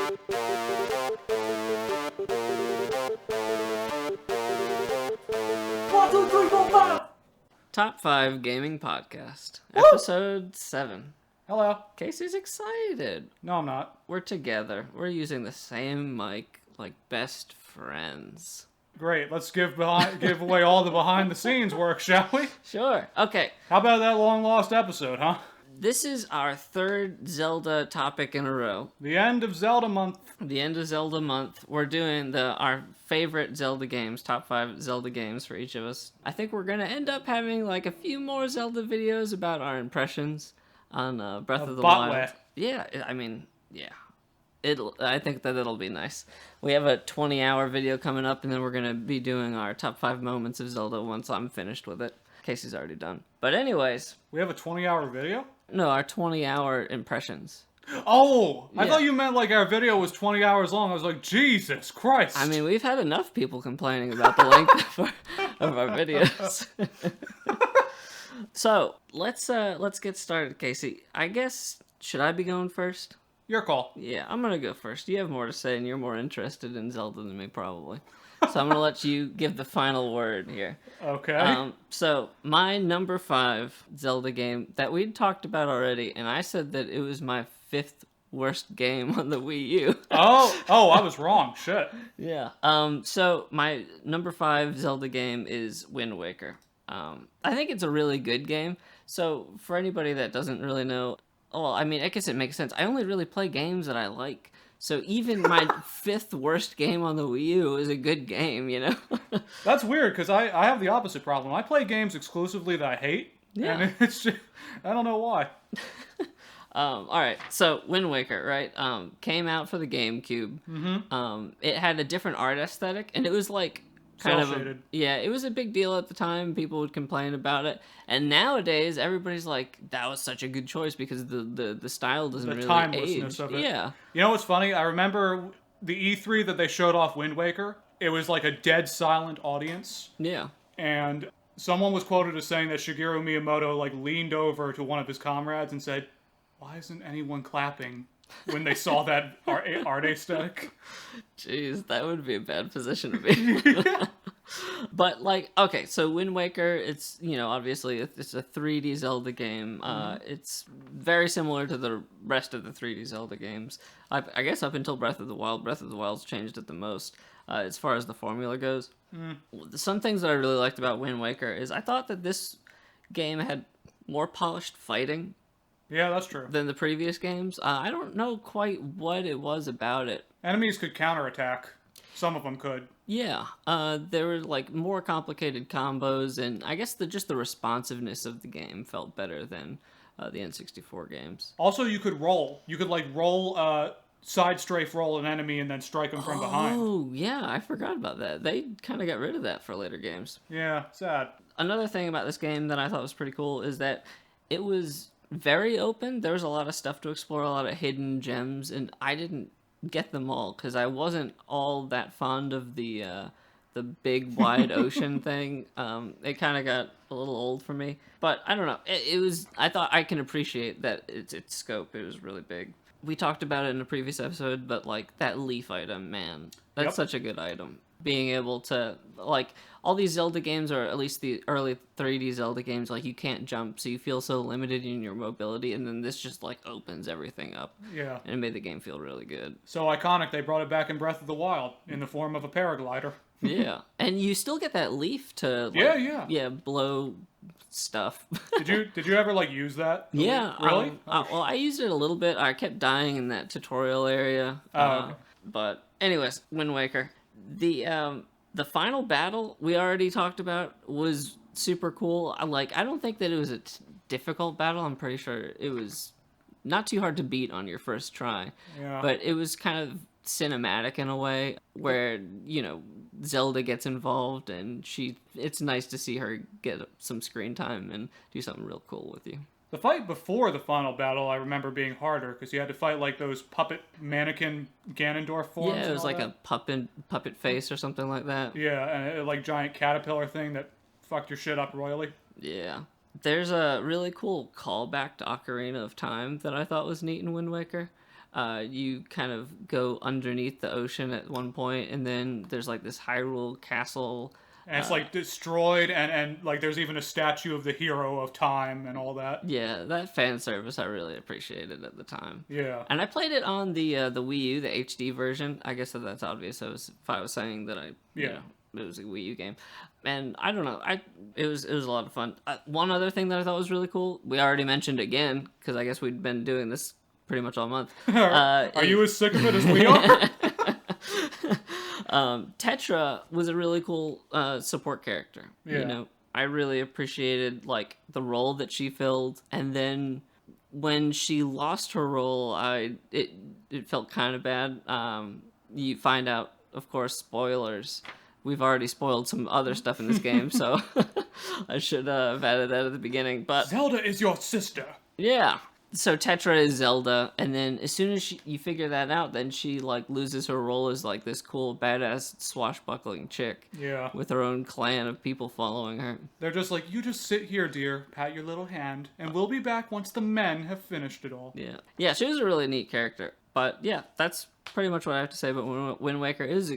One, two, three, four, five. Top 5 Gaming Podcast, Woo! Episode 7. Hello. Casey's excited. No, I'm not. We're together. We're using the same mic, like best friends. Great. Let's give away all the behind the scenes work, shall we? Sure. Okay. How about that long lost episode, huh? This is our third Zelda topic in a row. The end of Zelda month. The end of Zelda month. We're doing our favorite Zelda games, top 5 Zelda games for each of us. I think we're going to end up having like a few more Zelda videos about our impressions on Breath of the Wild. Wet. Yeah, I mean, yeah. I think that it'll be nice. We have a 20-hour video coming up, and then we're going to be doing our top 5 moments of Zelda once I'm finished with it. Casey's already done. But anyways. We have a 20-hour video? No, our 20-hour impressions. Oh! I Yeah. thought you meant like our video was 20 hours long. I was like, Jesus Christ! I mean, we've had enough people complaining about the length of our videos. So, let's get started, Casey. I guess, should I be going first? Your call. Yeah, I'm gonna go first. You have more to say, and you're more interested in Zelda than me, probably. So I'm gonna let you give the final word here. Okay. So my number 5 Zelda game that we'd talked about already, and I said that it was my 5th worst game on the Wii U. Oh, I was wrong. Shit. Yeah. So my number 5 Zelda game is Wind Waker. I think it's a really good game. So for anybody that doesn't really know, well, I mean, I guess it makes sense. I only really play games that I like. So even my 5th worst game on the Wii U is a good game, you know? That's weird, because I have the opposite problem. I play games exclusively that I hate. Yeah. And it's just, I don't know why. Alright, so Wind Waker, right? Came out for the GameCube. Mm-hmm. It had a different art aesthetic, and it was like kind of it was a big deal at the time. People would complain about it, and nowadays everybody's like, that was such a good choice because the style doesn't really timelessness age. of it. Yeah. You know what's funny? I remember the E3 that they showed off Wind Waker. It was like a dead silent audience. Yeah. And someone was quoted as saying that Shigeru Miyamoto like leaned over to one of his comrades and said, "Why isn't anyone clapping when they saw that art aesthetic?" Jeez, that would be a bad position to be. But, like, okay, so Wind Waker, it's, you know, obviously it's a 3D Zelda game. It's very similar to the rest of the 3D Zelda games. I guess up until Breath of the Wild. Breath of the Wild's changed it the most as far as the formula goes. Some things that I really liked about Wind Waker is I thought that this game had more polished fighting. Yeah, that's true. Than the previous games. I don't know quite what it was about it. Enemies could counterattack. Some of them could. Yeah, there were like more complicated combos, and I guess just the responsiveness of the game felt better than the N64 games. Also, you could roll. You could like roll, side strafe roll an enemy and then strike them from behind. Oh, yeah, I forgot about that. They kind of got rid of that for later games. Yeah, sad. Another thing about this game that I thought was pretty cool is that it was very open. There was a lot of stuff to explore, a lot of hidden gems, and I didn't get them all because I wasn't all that fond of the big wide ocean thing. It kind of got a little old for me, but I don't know. It was. I thought I can appreciate that its scope. It was really big. We talked about it in a previous episode, but like that leaf item, man, that's such a good item. Being able to, like, all these Zelda games, or at least the early 3D Zelda games, like, you can't jump, so you feel so limited in your mobility, and then this just, like, opens everything up. Yeah. And it made the game feel really good. So iconic, they brought it back in Breath of the Wild, in the form of a paraglider. Yeah. And you still get that leaf to, like, yeah, blow stuff. Did you ever, like, use that? Yeah. Really? Well, I used it a little bit. I kept dying in that tutorial area. Okay. But, anyways, Wind Waker. The final battle we already talked about was super cool. I don't think that it was a difficult battle. I'm pretty sure it was not too hard to beat on your first try. Yeah. But it was kind of cinematic in a way where, you know, Zelda gets involved and it's nice to see her get some screen time and do something real cool with you. The fight before the final battle, I remember being harder, because you had to fight, like, those puppet mannequin Ganondorf forms. Yeah, it was like that. a puppet face or something like that. Yeah, and a, like, giant caterpillar thing that fucked your shit up royally. Yeah. There's a really cool callback to Ocarina of Time that I thought was neat in Wind Waker. You kind of go underneath the ocean at one point, and then there's like this Hyrule castle. And it's like destroyed, and like there's even a statue of the hero of time and all that. Yeah, that fan service I really appreciated at the time. Yeah. And I played it on the Wii U, the HD version. I guess that's obvious. If I was saying that it was a Wii U game, and I don't know, it was a lot of fun. One other thing that I thought was really cool, we already mentioned again because I guess we'd been doing this pretty much all month. Are you as sick of it as we are? Tetra was a really cool support character. Yeah. You know, I really appreciated like the role that she filled, and then when she lost her role, it felt kind of bad. You find out, of course, spoilers. We've already spoiled some other stuff in this game, so I should have added that at the beginning. But Zelda is your sister. yeah. So Tetra is Zelda, and then as soon as you figure that out, then she like loses her role as like this cool badass swashbuckling chick. Yeah. With her own clan of people following her. They're just like, you just sit here, dear, pat your little hand, and we'll be back once the men have finished it all. Yeah. Yeah, she was a really neat character. But yeah, that's pretty much what I have to say about Wind Waker. It was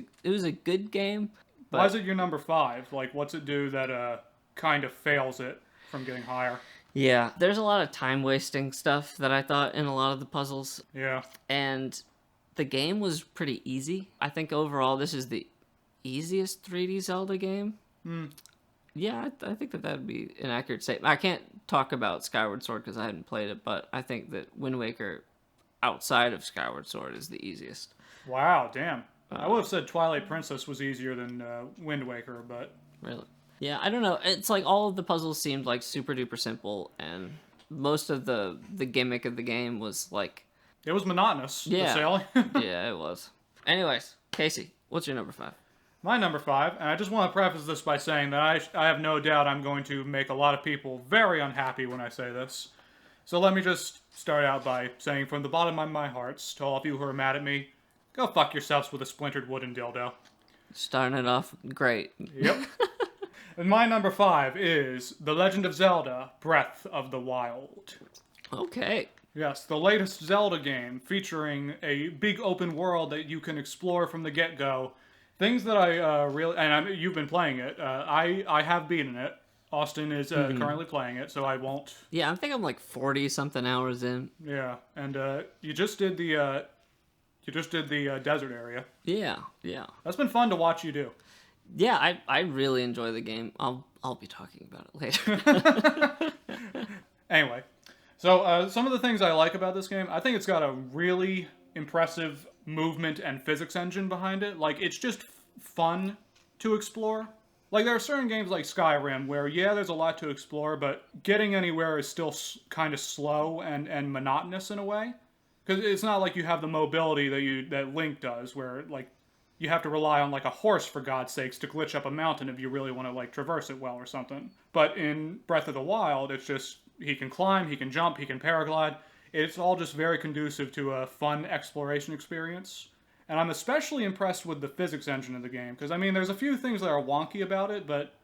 a good game. But why is it your number 5? Like, what's it do that kind of fails it from getting higher? yeah, there's a lot of time-wasting stuff that I thought in a lot of the puzzles. Yeah. And the game was pretty easy. I think overall this is the easiest 3D Zelda game. Yeah, I think that would be an accurate statement. I can't talk about Skyward Sword because I hadn't played it, but I think that Wind Waker, outside of Skyward Sword, is the easiest. Wow, damn. I would have said Twilight Princess was easier than Wind Waker, but... Really? Yeah, I don't know. It's like all of the puzzles seemed like super duper simple, and most of the gimmick of the game was like... It was monotonous, Yeah. the sailing. Yeah, it was. Anyways, Casey, what's your number 5? My number 5, and I just want to preface this by saying that I have no doubt I'm going to make a lot of people very unhappy when I say this. So let me just start out by saying from the bottom of my hearts, to all of you who are mad at me, go fuck yourselves with a splintered wooden dildo. Starting it off great. Yep. And my number 5 is The Legend of Zelda: Breath of the Wild. Okay. Yes, the latest Zelda game featuring a big open world that you can explore from the get-go. Things that I really... And you've been playing it. I have beaten it. Austin is currently playing it, so I won't... Yeah, I think I'm like 40-something hours in. Yeah, and you just did the desert area. Yeah, yeah. That's been fun to watch you do. Yeah, I really enjoy the game. I'll be talking about it later. Anyway, so some of the things I like about this game, I think it's got a really impressive movement and physics engine behind it. Like, it's just fun to explore. Like, there are certain games like Skyrim where, yeah, there's a lot to explore, but getting anywhere is still kind of slow and monotonous in a way. Because it's not like you have the mobility that Link does, where, like, you have to rely on, like, a horse, for God's sakes, to glitch up a mountain if you really want to, like, traverse it well or something. But in Breath of the Wild, it's just, he can climb, he can jump, he can paraglide. It's all just very conducive to a fun exploration experience. And I'm especially impressed with the physics engine of the game, because, I mean, there's a few things that are wonky about it, but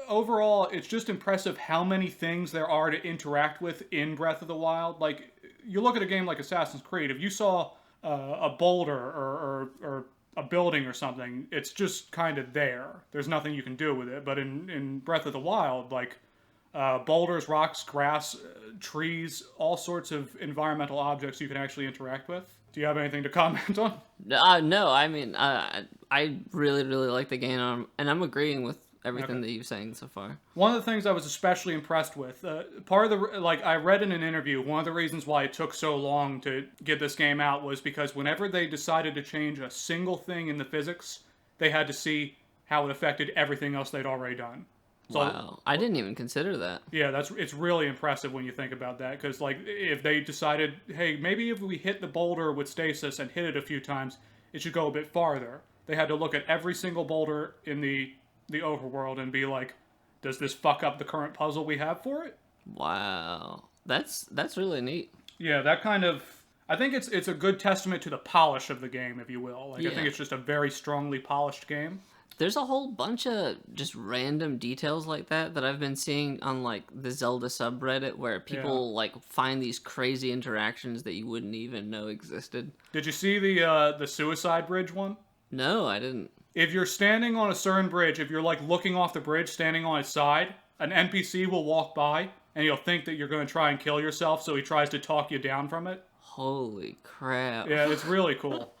overall, it's just impressive how many things there are to interact with in Breath of the Wild. Like, you look at a game like Assassin's Creed, if you saw a boulder or a building or something, it's just kind of there. There's nothing you can do with it. But in Breath of the Wild, like, boulders, rocks, grass, trees, all sorts of environmental objects you can actually interact with. Do you have anything to comment on? No, I mean, I really, really like the game, and I'm agreeing with everything that you're saying so far. One of the things I was especially impressed with, part of the, like, I read in an interview, one of the reasons why it took so long to get this game out was because whenever they decided to change a single thing in the physics, they had to see how it affected everything else they'd already done. So, wow, I didn't even consider that. Yeah, it's really impressive when you think about that, because, like, if they decided, hey, maybe if we hit the boulder with stasis and hit it a few times, it should go a bit farther. They had to look at every single boulder in the overworld and be like, does this fuck up the current puzzle we have for it? Wow, that's really neat. Yeah, that kind of... I think it's a good testament to the polish of the game, if you will. Like, Yeah. I think it's just a very strongly polished game. There's a whole bunch of just random details like that I've been seeing on like the Zelda subreddit where Yeah. people like find these crazy interactions that you wouldn't even know existed. Did you see the suicide bridge one? No, I didn't. If you're standing on a certain bridge, if you're like looking off the bridge, standing on its side, an NPC will walk by and he'll think that you're going to try and kill yourself, so he tries to talk you down from it. Holy crap. Yeah, it's really cool.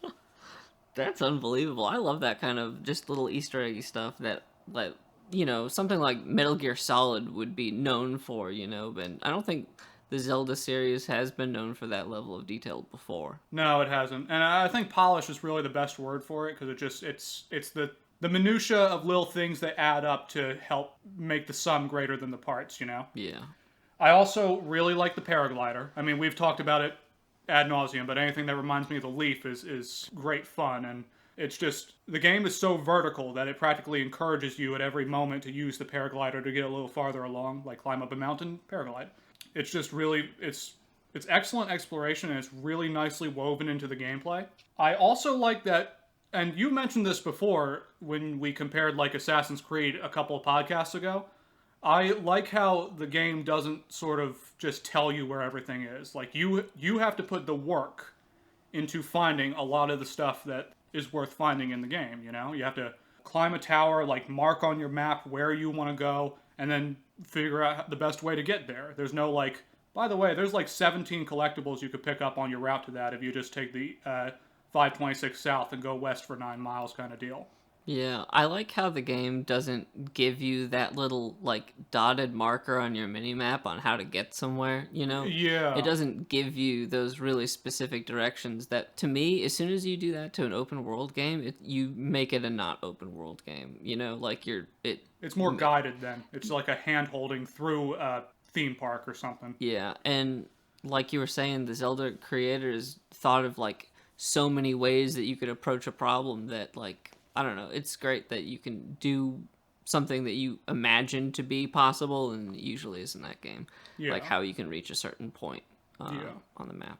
That's unbelievable. I love that kind of just little Easter eggy stuff that, like, something like Metal Gear Solid would be known for, but I don't think the Zelda series has been known for that level of detail before. No, it hasn't, and I think polish is really the best word for it because it's the minutia of little things that add up to help make the sum greater than the parts. Yeah. I also really like the paraglider. I mean, we've talked about it ad nauseum, but anything that reminds me of the Leaf is great fun, and it's just, the game is so vertical that it practically encourages you at every moment to use the paraglider to get a little farther along, like climb up a mountain, paraglide. It's just really, it's excellent exploration, and it's really nicely woven into the gameplay. I also like that, and you mentioned this before when we compared like Assassin's Creed a couple of podcasts ago, I like how the game doesn't sort of just tell you where everything is. Like, you have to put the work into finding a lot of the stuff that is worth finding in the game, You have to climb a tower, like, mark on your map where you want to go, and then figure out the best way to get there. There's no, like, by the way, there's, like, 17 collectibles you could pick up on your route to that if you just take the 526 south and go west for 9 miles kind of deal. Yeah, I like how the game doesn't give you that little, like, dotted marker on your minimap on how to get somewhere, Yeah. It doesn't give you those really specific directions that, to me, as soon as you do that to an open world game, you make it a not open world game, Like, It's more guided then. It's like a hand-holding through a theme park or something. Yeah, and like you were saying, the Zelda creators thought of, like, so many ways that you could approach a problem that, like, I don't know. It's great that you can do something that you imagine to be possible, and it usually is in that game. Yeah. Like how you can reach a certain point on the map.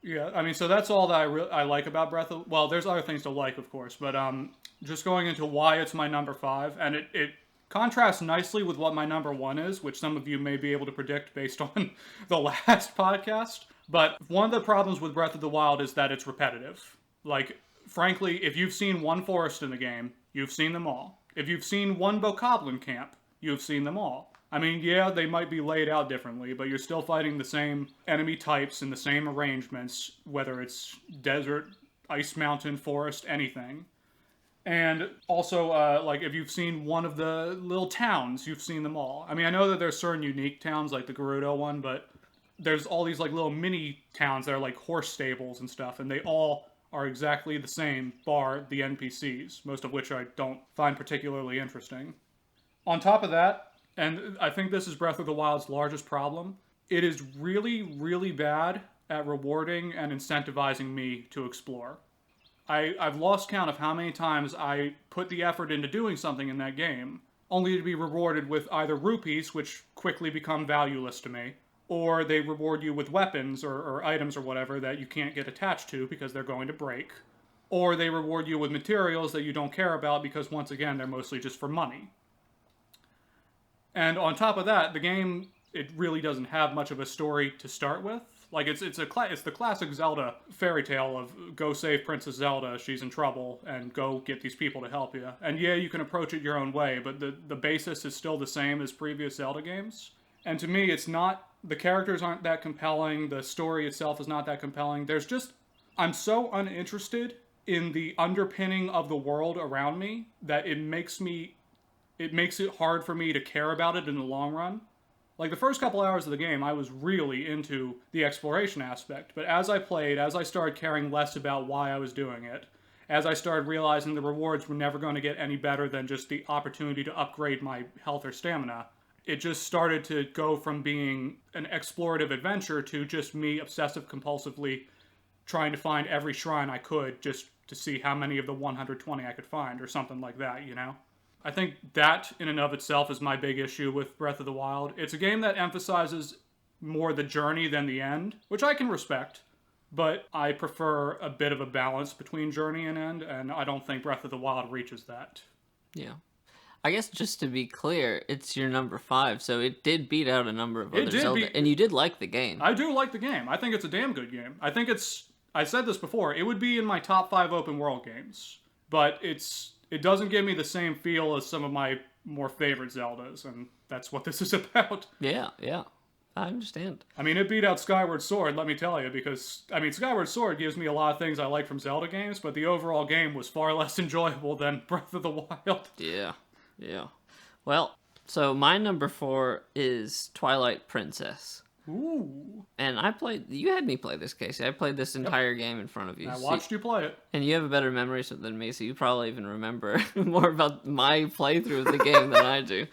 Yeah, I mean, so that's all that I like about Breath of... Well, there's other things to like, of course, but just going into why it's my number 5, and it contrasts nicely with what my number 1 is, which some of you may be able to predict based on the last podcast. But one of the problems with Breath of the Wild is that it's repetitive. Like, frankly, if you've seen one forest in the game, you've seen them all. If you've seen one bokoblin camp, you've seen them all. I mean, yeah, they might be laid out differently, but you're still fighting the same enemy types in the same arrangements, whether it's desert, ice mountain, forest, anything. And also, like, if you've seen one of the little towns, you've seen them all. I mean, I know that there's certain unique towns, like the Gerudo one, but there's all these, like, little mini towns that are like horse stables and stuff, and they all are exactly the same, bar the NPCs, most of which I don't find particularly interesting. On top of that, and I think this is Breath of the Wild's largest problem, it is really, really bad at rewarding and incentivizing me to explore. I've lost count of how many times I put the effort into doing something in that game, only to be rewarded with either rupees, which quickly become valueless to me, or they reward you with weapons or items or whatever that you can't get attached to because they're going to break. Or they reward you with materials that you don't care about because, once again, they're mostly just for money. And on top of that, the game, it really doesn't have much of a story to start with. Like, it's the classic Zelda fairy tale of go save Princess Zelda, she's in trouble, and go get these people to help you. And yeah, you can approach it your own way, but the basis is still the same as previous Zelda games. And to me, it's not... The characters aren't that compelling. The story itself is not that compelling. I'm so uninterested in the underpinning of the world around me that it makes it hard for me to care about it in the long run. Like, the first couple hours of the game, I was really into the exploration aspect. But as I played, as I started caring less about why I was doing it, as I started realizing the rewards were never going to get any better than just the opportunity to upgrade my health or stamina, it just started to go from being an explorative adventure to just me obsessive-compulsively trying to find every shrine I could just to see how many of the 120 I could find, or something like that, I think that, in and of itself, is my big issue with Breath of the Wild. It's a game that emphasizes more the journey than the end, which I can respect, but I prefer a bit of a balance between journey and end, and I don't think Breath of the Wild reaches that. Yeah. I guess just to be clear, it's your number 5, so it did beat out a number of other Zelda, and you did like the game. I do like the game. I think it's a damn good game. I think it's. I said this before. It would be in my top 5 open world games, but it doesn't give me the same feel as some of my more favorite Zeldas, and that's what this is about. Yeah, yeah. I understand. I mean, it beat out Skyward Sword, let me tell you, because, I mean, Skyward Sword gives me a lot of things I like from Zelda games, but the overall game was far less enjoyable than Breath of the Wild. Yeah, yeah. Well, so my number 4 is Twilight Princess. Ooh. And you had me play this, Casey. I played this entire game in front of you. I watched you play it. And you have a better memory than me, so you probably even remember more about my playthrough of the game than I do.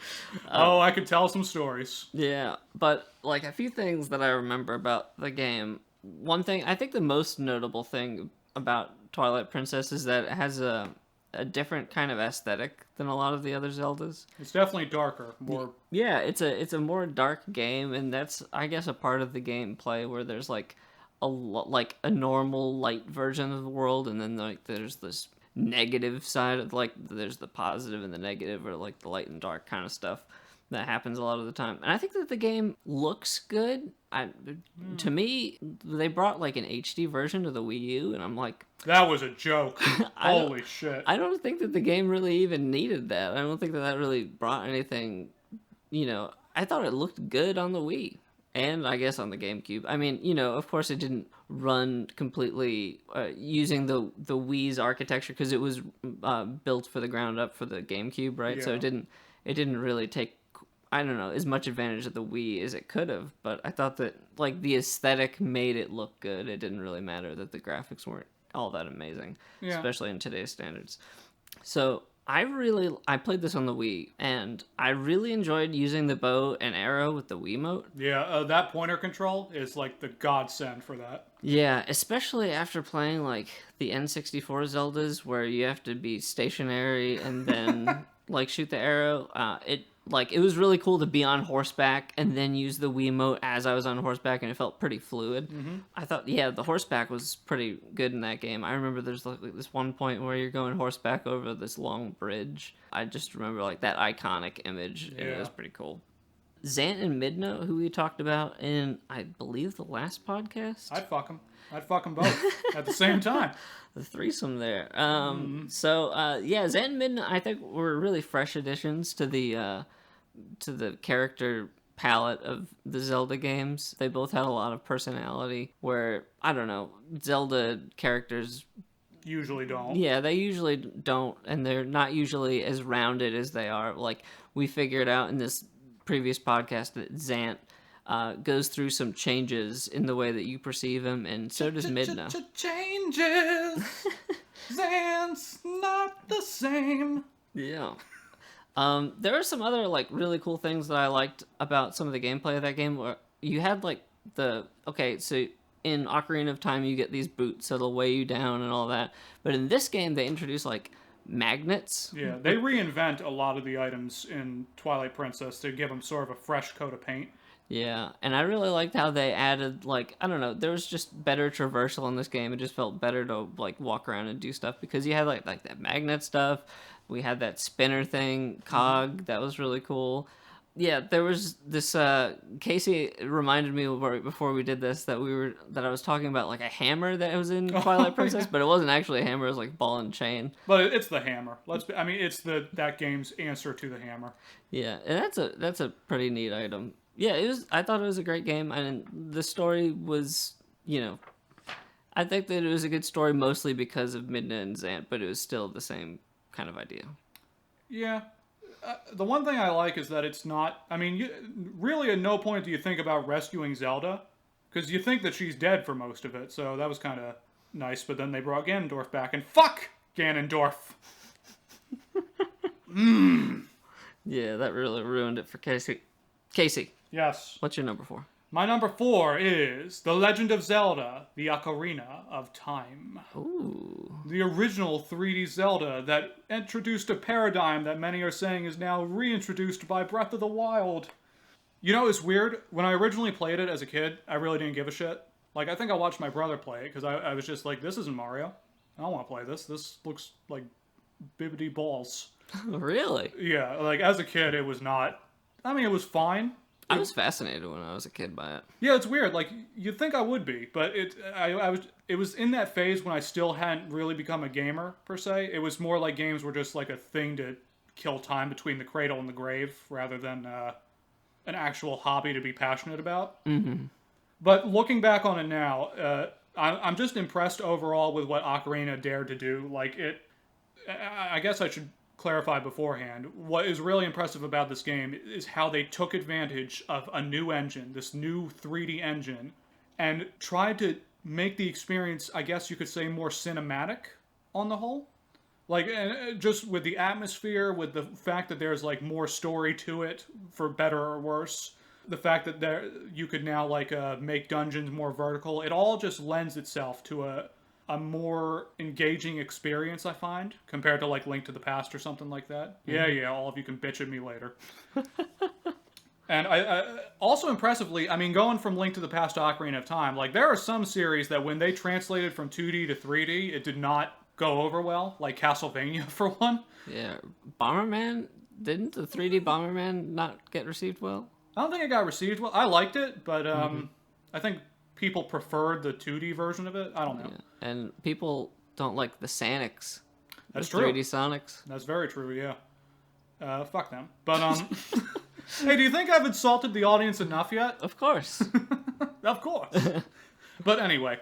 I could tell some stories. Yeah, but like a few things that I remember about the game. One thing, I think the most notable thing about Twilight Princess is that it has a different kind of aesthetic than a lot of the other Zeldas. It's definitely darker, more. Yeah, it's a more dark game, and that's, I guess, a part of the gameplay where there's like a normal light version of the world, and then like there's this negative side of, like, there's the positive and the negative, or like the light and dark kind of stuff that happens a lot of the time. And I think that the game looks good. To me, they brought like an HD version to the Wii U, and I'm like, that was a joke. Holy shit. I don't think that the game really even needed that. I don't think that really brought anything, I thought it looked good on the Wii. And I guess on the GameCube. I mean, of course it didn't run completely using the Wii's architecture, because it was built for the ground up for the GameCube, right? Yeah. So it didn't really take, I don't know, as much advantage of the Wii as it could have. But I thought that like the aesthetic made it look good. It didn't really matter that the graphics weren't all that amazing, especially in today's standards. So I played this on the Wii, and I really enjoyed using the bow and arrow with the Wiimote. Yeah, that pointer control is like the godsend for that. Yeah, especially after playing like the N64 Zeldas, where you have to be stationary and then like shoot the arrow. It was really cool to be on horseback and then use the Wiimote as I was on horseback, and it felt pretty fluid. Mm-hmm. I thought, the horseback was pretty good in that game. I remember there's like this one point where you're going horseback over this long bridge. I just remember like that iconic image, and it was pretty cool. Zant and Midna, who we talked about in, I believe, the last podcast. I'd fuck them both at the same time. The threesome there. So Zant and Midna, I think, were really fresh additions to the character palette of the Zelda games. They both had a lot of personality, where, I don't know, Zelda characters usually don't. Yeah, they usually don't, and they're not usually as rounded as they are. Like, we figured out in this previous podcast that Zant goes through some changes in the way that you perceive him, and so does Midna. Changes. Zant's not the same. Yeah. There are some other like really cool things that I liked about some of the gameplay of that game, where you had like so in Ocarina of Time you get these boots that'll weigh you down and all that, but in this game they introduce like magnets. Yeah, they reinvent a lot of the items in Twilight Princess to give them sort of a fresh coat of paint. Yeah, and I really liked how they added, like, I don't know, there was just better traversal in this game. It just felt better to, like, walk around and do stuff, because you had, like that magnet stuff. We had that spinner thing, cog, that was really cool. Yeah, there was this, Casey reminded me before we did this that I was talking about, like, a hammer that was in Twilight Princess, but it wasn't actually a hammer, it was, like, ball and chain. But it's the hammer. It's that game's answer to the hammer. Yeah, and that's a pretty neat item. Yeah, I thought it was a great game, and the story was, I think that it was a good story mostly because of Midna and Zant, but it was still the same kind of idea. Yeah. The one thing I like is that it's not, really at no point do you think about rescuing Zelda, because you think that she's dead for most of it, so that was kind of nice, but then they brought Ganondorf back, and fuck Ganondorf! Yeah, that really ruined it for Casey. Casey. Yes. What's your number 4? My number 4 is The Legend of Zelda, The Ocarina of Time. Ooh. The original 3D Zelda that introduced a paradigm that many are saying is now reintroduced by Breath of the Wild. It's weird. When I originally played it as a kid, I really didn't give a shit. Like, I think I watched my brother play it, because I was just like, this isn't Mario. I don't want to play this. This looks like bibbity balls. Really? Yeah, like as a kid, it was not. I mean, it was fine. I was fascinated when I was a kid by it. Yeah, it's weird. Like you'd think I would be, but it was in that phase when I still hadn't really become a gamer per se. It was more like games were just like a thing to kill time between the cradle and the grave, rather than an actual hobby to be passionate about. Mm-hmm. But looking back on it now, I'm just impressed overall with what Ocarina dared to do. Like it, I guess I should clarify beforehand. What is really impressive about this game is how they took advantage of a new engine, this new 3D engine, and tried to make the experience, I guess you could say, more cinematic on the whole. Like, just with the atmosphere, with the fact that there's like more story to it, for better or worse. The fact that you could now like make dungeons more vertical. It all just lends itself to a more engaging experience, I find, compared to like Link to the Past or something like that. Mm-hmm. Yeah, all of you can bitch at me later. And I also impressively, I mean, going from Link to the Past to Ocarina of Time, like there are some series that when they translated from 2D to 3D, it did not go over well, like Castlevania for one. Yeah, Bomberman, didn't the 3D Bomberman not get received well? I don't think it got received well. I liked it, but I think people preferred the 2D version of it. I don't know. Yeah. And people don't like the Sonics. That's the true. 3D Sonics. That's very true, yeah. Fuck them. But, hey, do you think I've insulted the audience enough yet? Of course. Of course. But anyway,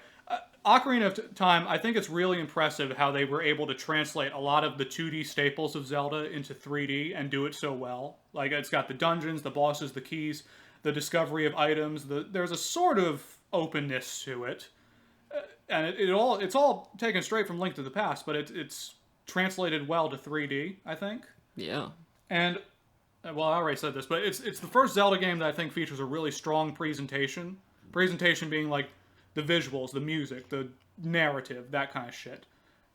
Ocarina of Time, I think it's really impressive how they were able to translate a lot of the 2D staples of Zelda into 3D and do it so well. Like, it's got the dungeons, the bosses, the keys, the discovery of items. There's a sort of openness to it. And it's all taken straight from Link to the Past, but it's translated well to 3D, I think. Yeah. And, well, I already said this, but it's the first Zelda game that I think features a really strong presentation. Presentation being like the visuals, the music, the narrative, that kind of shit.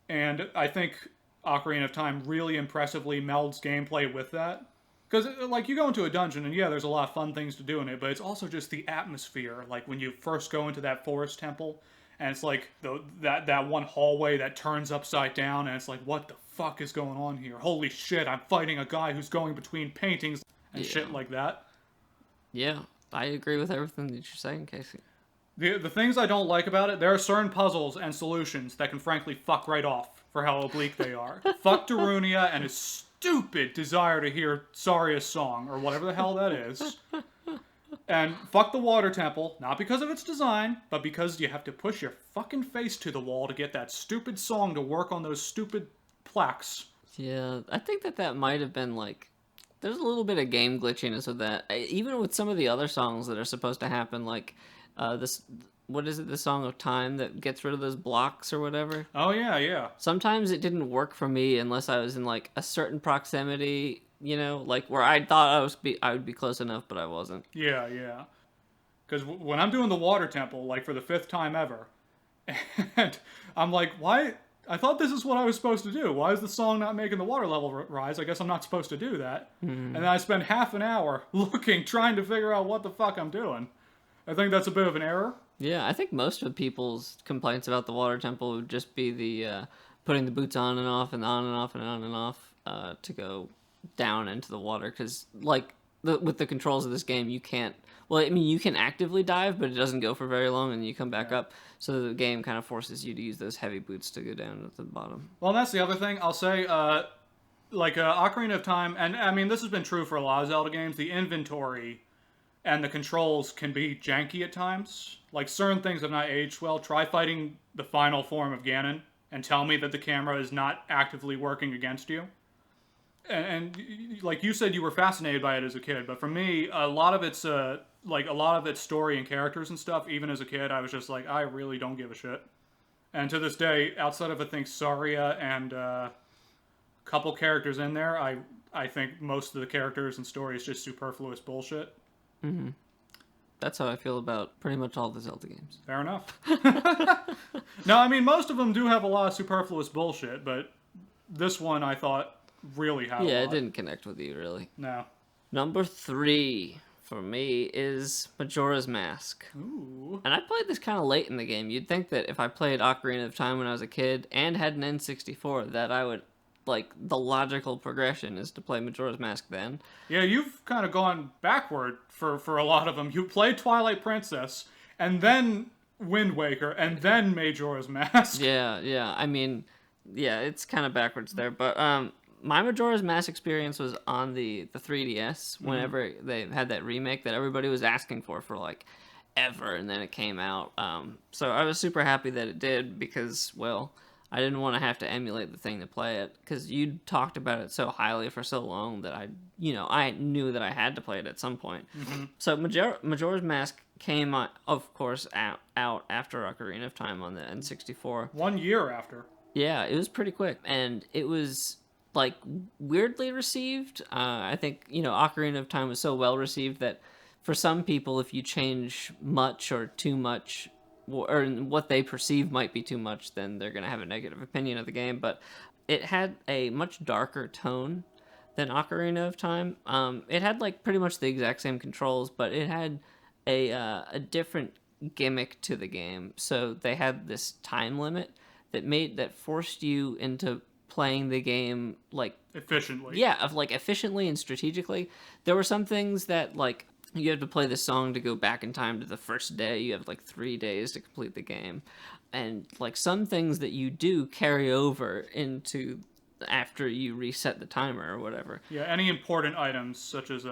And I think Ocarina of Time really impressively melds gameplay with that. Because, like, you go into a dungeon, and yeah, there's a lot of fun things to do in it, but it's also just the atmosphere. Like, when you first go into that forest temple, and it's like that one hallway that turns upside down, and it's like, what the fuck is going on here? Holy shit, I'm fighting a guy who's going between paintings and shit like that. Yeah, I agree with everything that you're saying, Casey. The things I don't like about it, there are certain puzzles and solutions that can frankly fuck right off for how oblique they are. Fuck Darunia and his stupid desire to hear Saria's song, or whatever the hell that is. And fuck the water temple, not because of its design, but because you have to push your fucking face to the wall to get that stupid song to work on those stupid plaques. Yeah, I think that might have been like... There's a little bit of game glitchiness with that. Even with some of the other songs that are supposed to happen, like... this, what is it, the Song of Time that gets rid of those blocks or whatever? Oh, yeah. Sometimes it didn't work for me unless I was in, like, a certain proximity, you know, like, where I thought I would be close enough, but I wasn't. Yeah. Because when I'm doing the water temple, like, for the 5th time ever, and I'm like, why? I thought this is what I was supposed to do. Why is the song not making the water level rise? I guess I'm not supposed to do that. And then I spend half an hour looking, trying to figure out what the fuck I'm doing. I think that's a bit of an error. Yeah, I think most of people's complaints about the water temple would just be the putting the boots on and off and on and off and on and off to go down into the water. Because, like, with the controls of this game, you can't... Well, I mean, you can actively dive, but it doesn't go for very long, and you come back up. So the game kind of forces you to use those heavy boots to go down at the bottom. Well, and that's the other thing. I'll say, Ocarina of Time, and, I mean, this has been true for a lot of Zelda games, the inventory... and the controls can be janky at times. Like, certain things have not aged well. Try fighting the final form of Ganon and tell me that the camera is not actively working against you. And like you said, you were fascinated by it as a kid, but for me, a lot of its story and characters and stuff, even as a kid, I was just like, I really don't give a shit. And to this day, outside of, I think, Saria and a couple characters in there, I think most of the characters and story is just superfluous bullshit. Mm-hmm. That's how I feel about pretty much all the Zelda games. Fair enough. No, I mean, most of them do have a lot of superfluous bullshit, but this one I thought really had a lot. Yeah, it didn't connect with you, really. No. Number 3 for me is Majora's Mask. Ooh. And I played this kind of late in the game. You'd think that if I played Ocarina of Time when I was a kid and had an N64, that I would like the logical progression is to play Majora's Mask then. Yeah, you've kind of gone backward for a lot of them. You played Twilight Princess, and then Wind Waker, and then Majora's Mask. Yeah. I mean, yeah, it's kind of backwards there, but my Majora's Mask experience was on the 3DS whenever they had that remake that everybody was asking for like ever, and then it came out. So I was super happy that it did because, well, I didn't want to have to emulate the thing to play it because you talked about it so highly for so long that I knew that I had to play it at some point. So Majora's Mask came, of course, out after Ocarina of Time on the N64. 1 year after. Yeah, it was pretty quick, and it was like weirdly received. I think Ocarina of Time was so well received that for some people, if you change much or too much, or what they perceive might be too much, then they're going to have a negative opinion of the game. But it had a much darker tone than Ocarina of Time. It had like pretty much the exact same controls, but it had a different gimmick to the game. So they had this time limit that forced you into playing the game like efficiently. Yeah, efficiently and strategically. There were some things that like you have to play the song to go back in time to the first day. You have like 3 days to complete the game. And like some things that you do carry over into after you reset the timer or whatever. Yeah, any important items such as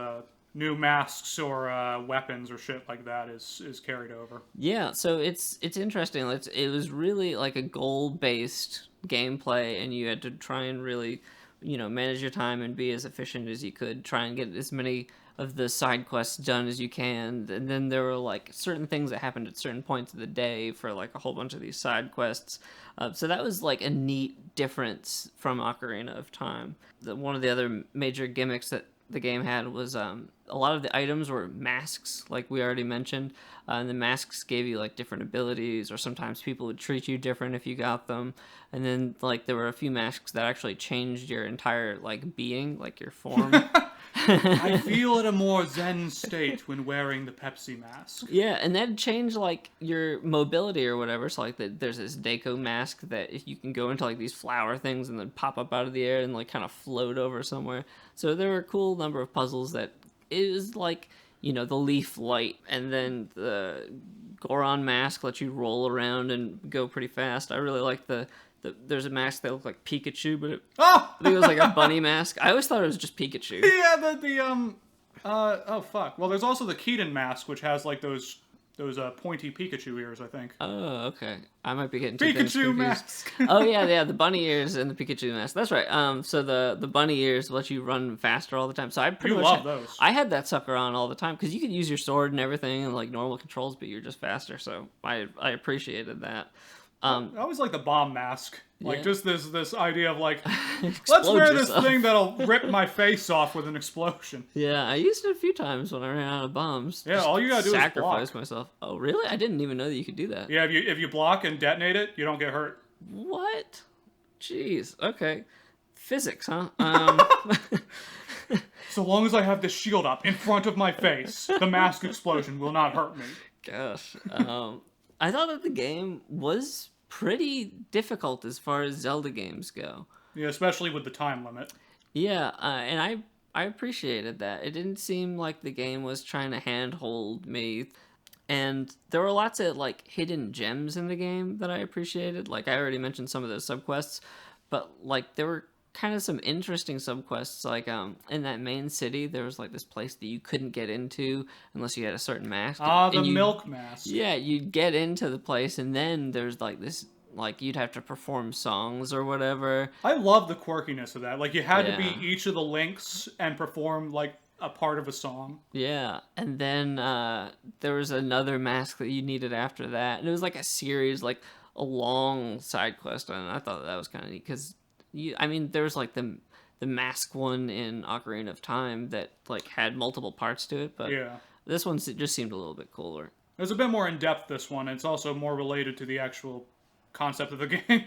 new masks or weapons or shit like that is carried over. Yeah, so it's interesting. It was really like a goal-based gameplay, and you had to try and really, manage your time and be as efficient as you could. Try and get as many of the side quests done as you can, and then there were like certain things that happened at certain points of the day for like a whole bunch of these side quests. So that was like a neat difference from Ocarina of Time. One of the other major gimmicks that the game had was a lot of the items were masks, like we already mentioned, and the masks gave you like different abilities, or sometimes people would treat you different if you got them. And then like there were a few masks that actually changed your entire like being, like your form. I feel in a more zen state when wearing the Pepsi mask. Yeah, and that changed like your mobility or whatever. So like there's this Deco mask that if you can go into like these flower things and then pop up out of the air and like kind of float over somewhere. So there were a cool number of puzzles that is like, the leaf light, and then the Goron mask lets you roll around and go pretty fast. I really like there's a mask that looked like Pikachu, but I think it was like a bunny mask. I always thought it was just Pikachu. Yeah, oh fuck. Well, there's also the Keaton mask, which has like those pointy Pikachu ears, I think. Oh, okay. I might be getting two things Pikachu confused. mask. Oh yeah, the bunny ears and the Pikachu mask. That's right. So the bunny ears let you run faster all the time. So I pretty much love those. I had that sucker on all the time because you could use your sword and everything and like normal controls, but you're just faster. So I appreciated that. I always like the bomb mask. Like, Yeah. just this idea of, like, let's wear this yourself. thing that'll rip my face off with an explosion. Yeah, I used it a few times when I ran out of bombs. Yeah, Just all you gotta do is sacrifice block. myself. Oh, really? I didn't even know that you could do that. Yeah, if you block and detonate it, you don't get hurt. What? Jeez. Okay. Physics, huh? So long as I have this shield up in front of my face, the mask explosion will not hurt me. Gosh. I thought that the game was pretty difficult as far as Zelda games go. Yeah, especially with the time limit. Yeah, and I appreciated that. It didn't seem like the game was trying to handhold me. And there were lots of like hidden gems in the game that I appreciated. Like I already mentioned some of those subquests, but like there were kind of some interesting subquests. Like in that main city, there was like this place that you couldn't get into unless you had a certain mask. The milk mask. Yeah, you'd get into the place, and then there's like this. Like, you'd have to perform songs or whatever. I love the quirkiness of that. Like, you had to Yeah. be each of the links and perform, like, a part of a song. Yeah, and then there was another mask that you needed after that. And it was like a series, like a long side quest, and I thought that was kind of neat. Because, there was like the mask one in Ocarina of Time that, like, had multiple parts to it. But Yeah. this one just seemed a little bit cooler. It was a bit more in-depth, this one. It's also more related to the actual concept of the game.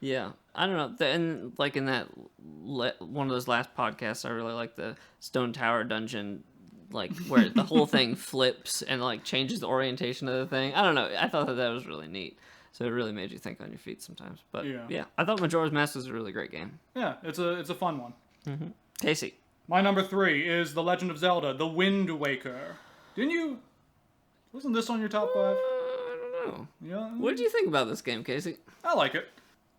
Yeah, I don't know. And like in that one of those last podcasts, I really like the Stone Tower dungeon, like where the whole thing flips and like changes the orientation of the thing. I don't know. I thought that was really neat. So it really made you think on your feet sometimes. But Yeah. yeah, I thought Majora's Mask was a really great game. Yeah, it's a fun one. Casey. My number 3 is The Legend of Zelda: The Wind Waker. Wasn't this on your top 5? I don't know. Yeah. What did you think about this game, Casey? I like it.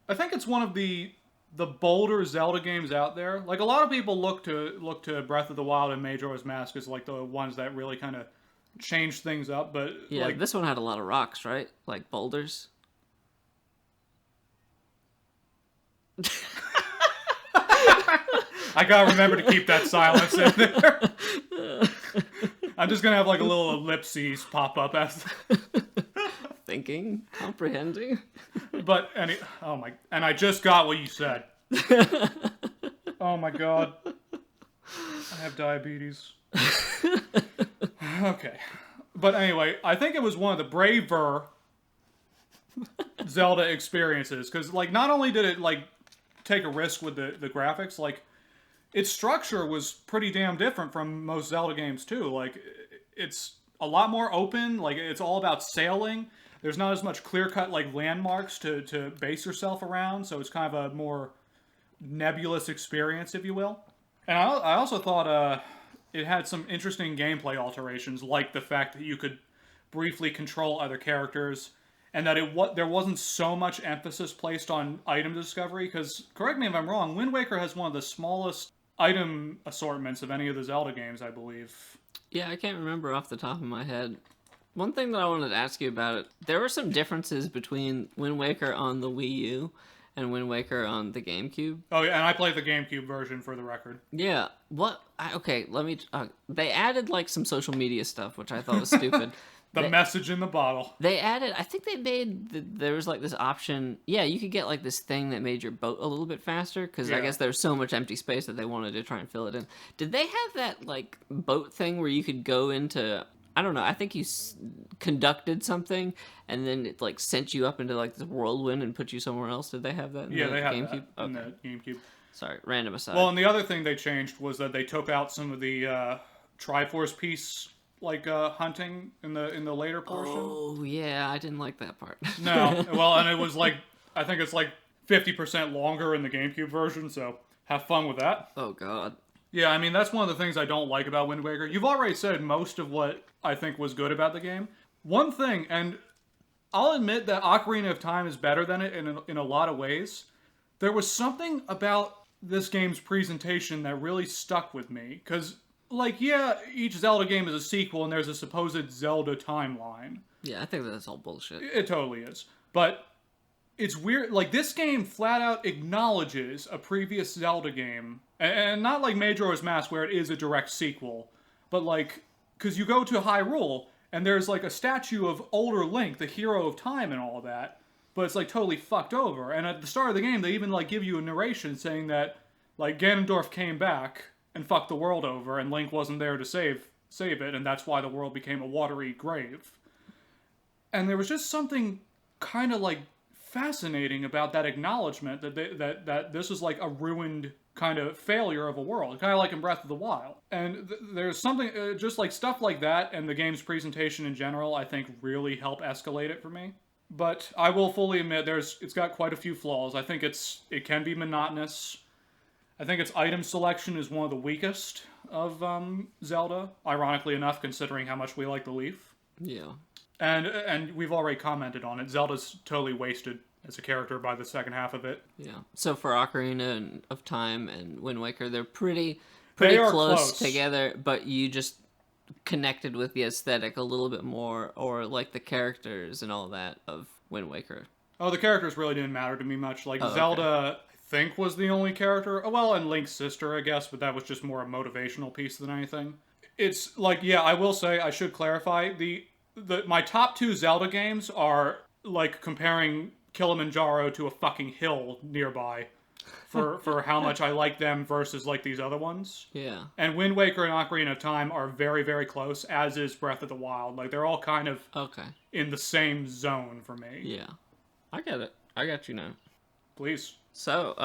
I think it's one of the bolder Zelda games out there. Like, a lot of people look to Breath of the Wild and Majora's Mask as like the ones that really kind of change things up, but Yeah, like, this one had a lot of rocks, right? Like boulders. I gotta remember to keep that silence in there. I'm just gonna have like a little ellipses pop up as Thinking, comprehending. but and I just got what you said. Oh my god. I have diabetes. Okay. But anyway, I think it was one of the braver Zelda experiences, because like not only did it like take a risk with the graphics, like its structure was pretty damn different from most Zelda games too. Like, it's a lot more open, like it's all about sailing. There's not as much clear-cut like landmarks to base yourself around, so it's kind of a more nebulous experience, if you will. And I also thought it had some interesting gameplay alterations, like the fact that you could briefly control other characters, and that there wasn't so much emphasis placed on item discovery, because, correct me if I'm wrong, Wind Waker has one of the smallest item assortments of any of the Zelda games, I believe. Yeah, I can't remember off the top of my head. One thing that I wanted to ask you about it, there were some differences between Wind Waker on the Wii U and Wind Waker on the GameCube. Oh, yeah, and I played the GameCube version for the record. Yeah, they added like some social media stuff, which I thought was stupid. The message in the bottle. They added, I think they made, there was like this option, yeah, you could get like this thing that made your boat a little bit faster, because I guess there's so much empty space that they wanted to try and fill it in. Did they have that like boat thing where you could go into, I don't know, I think you conducted something, and then it like sent you up into like the whirlwind and put you somewhere else? Did they have that in the they had GameCube? that in the GameCube. Sorry, random aside. Well, and the other thing they changed was that they took out some of the Triforce piece like hunting in the later portion. Oh yeah, I didn't like that part. No, well, and it was like, I think it's like 50% longer in the GameCube version, so have fun with that. Oh god. Yeah, I mean, that's one of the things I don't like about Wind Waker. You've already said most of what I think was good about the game. One thing, and I'll admit that Ocarina of Time is better than it in a lot of ways. There was something about this game's presentation that really stuck with me, because, like, yeah, each Zelda game is a sequel and there's a supposed Zelda timeline. Yeah, I think that's all bullshit. It totally is. But it's weird, like, this game flat out acknowledges a previous Zelda game, and not like Majora's Mask where it is a direct sequel, but like, because you go to Hyrule, and there's like a statue of older Link, the hero of time and all that, but it's like totally fucked over. And at the start of the game, they even like give you a narration saying that like Ganondorf came back and fucked the world over, and Link wasn't there to save it, and that's why the world became a watery grave. And there was just something kind of like fascinating about that acknowledgement that this is like a ruined kind of failure of a world, kind of like in Breath of the Wild. And there's something, just like stuff like that, and the game's presentation in general, I think really help escalate it for me. But I will fully admit, it's got quite a few flaws. I think it can be monotonous. I think its item selection is one of the weakest of Zelda, ironically enough, considering how much we like the Leaf. Yeah. And we've already commented on it. Zelda's totally wasted as a character by the second half of it. Yeah. So for Ocarina of Time and Wind Waker, they're pretty They are close together, but you just connected with the aesthetic a little bit more, or like the characters and all that of Wind Waker. Oh, the characters really didn't matter to me much. Like, Zelda, okay. I think, was the only character. Well, and Link's sister, I guess, but that was just more a motivational piece than anything. It's like, yeah, I will say, I should clarify, my top two Zelda games are like comparing Kilimanjaro to a fucking hill nearby for how much I like them versus like these other ones. Yeah. And Wind Waker and Ocarina of Time are very, very close, as is Breath of the Wild. Like, they're all kind of in the same zone for me. Yeah. I get it. I got you now. Please. So,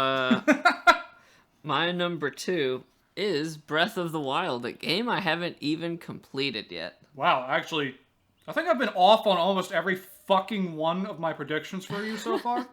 my number 2 is Breath of the Wild, a game I haven't even completed yet. Wow, actually, I think I've been off on almost every fucking one of my predictions for you so far.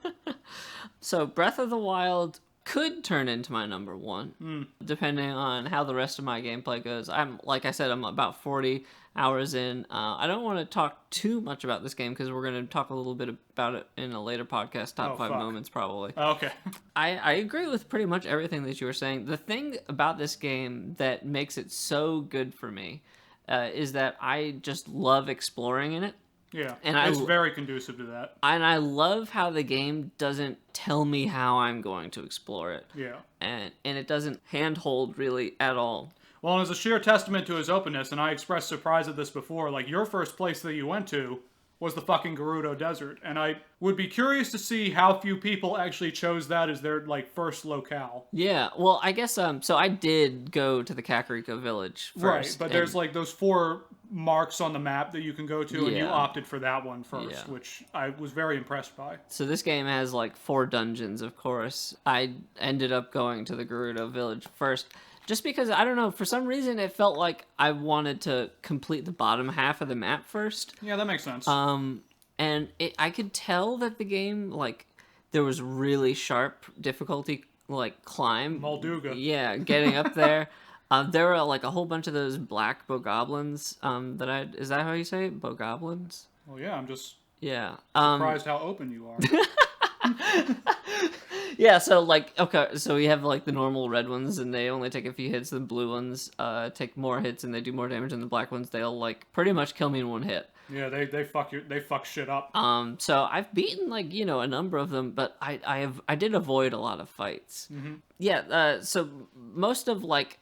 So Breath of the Wild could turn into my number one, depending on how the rest of my gameplay goes. Like I said, I'm about 40 hours in. I don't want to talk too much about this game because we're going to talk a little bit about it in a later podcast, top 5 moments probably. Okay. I agree with pretty much everything that you were saying. The thing about this game that makes it so good for me is that I just love exploring in it. Yeah, and it's very conducive to that. And I love how the game doesn't tell me how I'm going to explore it. Yeah. And it doesn't handhold really at all. Well, and as a sheer testament to his openness, and I expressed surprise at this before, like, your first place that you went to was the fucking Gerudo Desert. And I would be curious to see how few people actually chose that as their, like, first locale. Yeah, well, I guess, so I did go to the Kakariko village first. Right, but there's, like, those 4 marks on the map that you can go to, and you opted for that one first, which I was very impressed by. So this game has, like, 4 dungeons, of course. I ended up going to the Gerudo village first, just because, I don't know, for some reason it felt like I wanted to complete the bottom half of the map first. Yeah, that makes sense. And I could tell that the game, like, there was really sharp difficulty, like, climb. Molduga. Yeah, getting up there. There were, like, a whole bunch of those black bogoblins, is that how you say it? Bogoblins? Well, yeah, I'm just surprised how open you are. Yeah, so, like, okay, so we have, like, the normal red ones, and they only take a few hits. The blue ones take more hits, and they do more damage, and the black ones, they'll, like, pretty much kill me in one hit. Yeah, they fuck shit up. So I've beaten, like, you know, a number of them, but I did avoid a lot of fights. Mm-hmm. Yeah, so most of, like,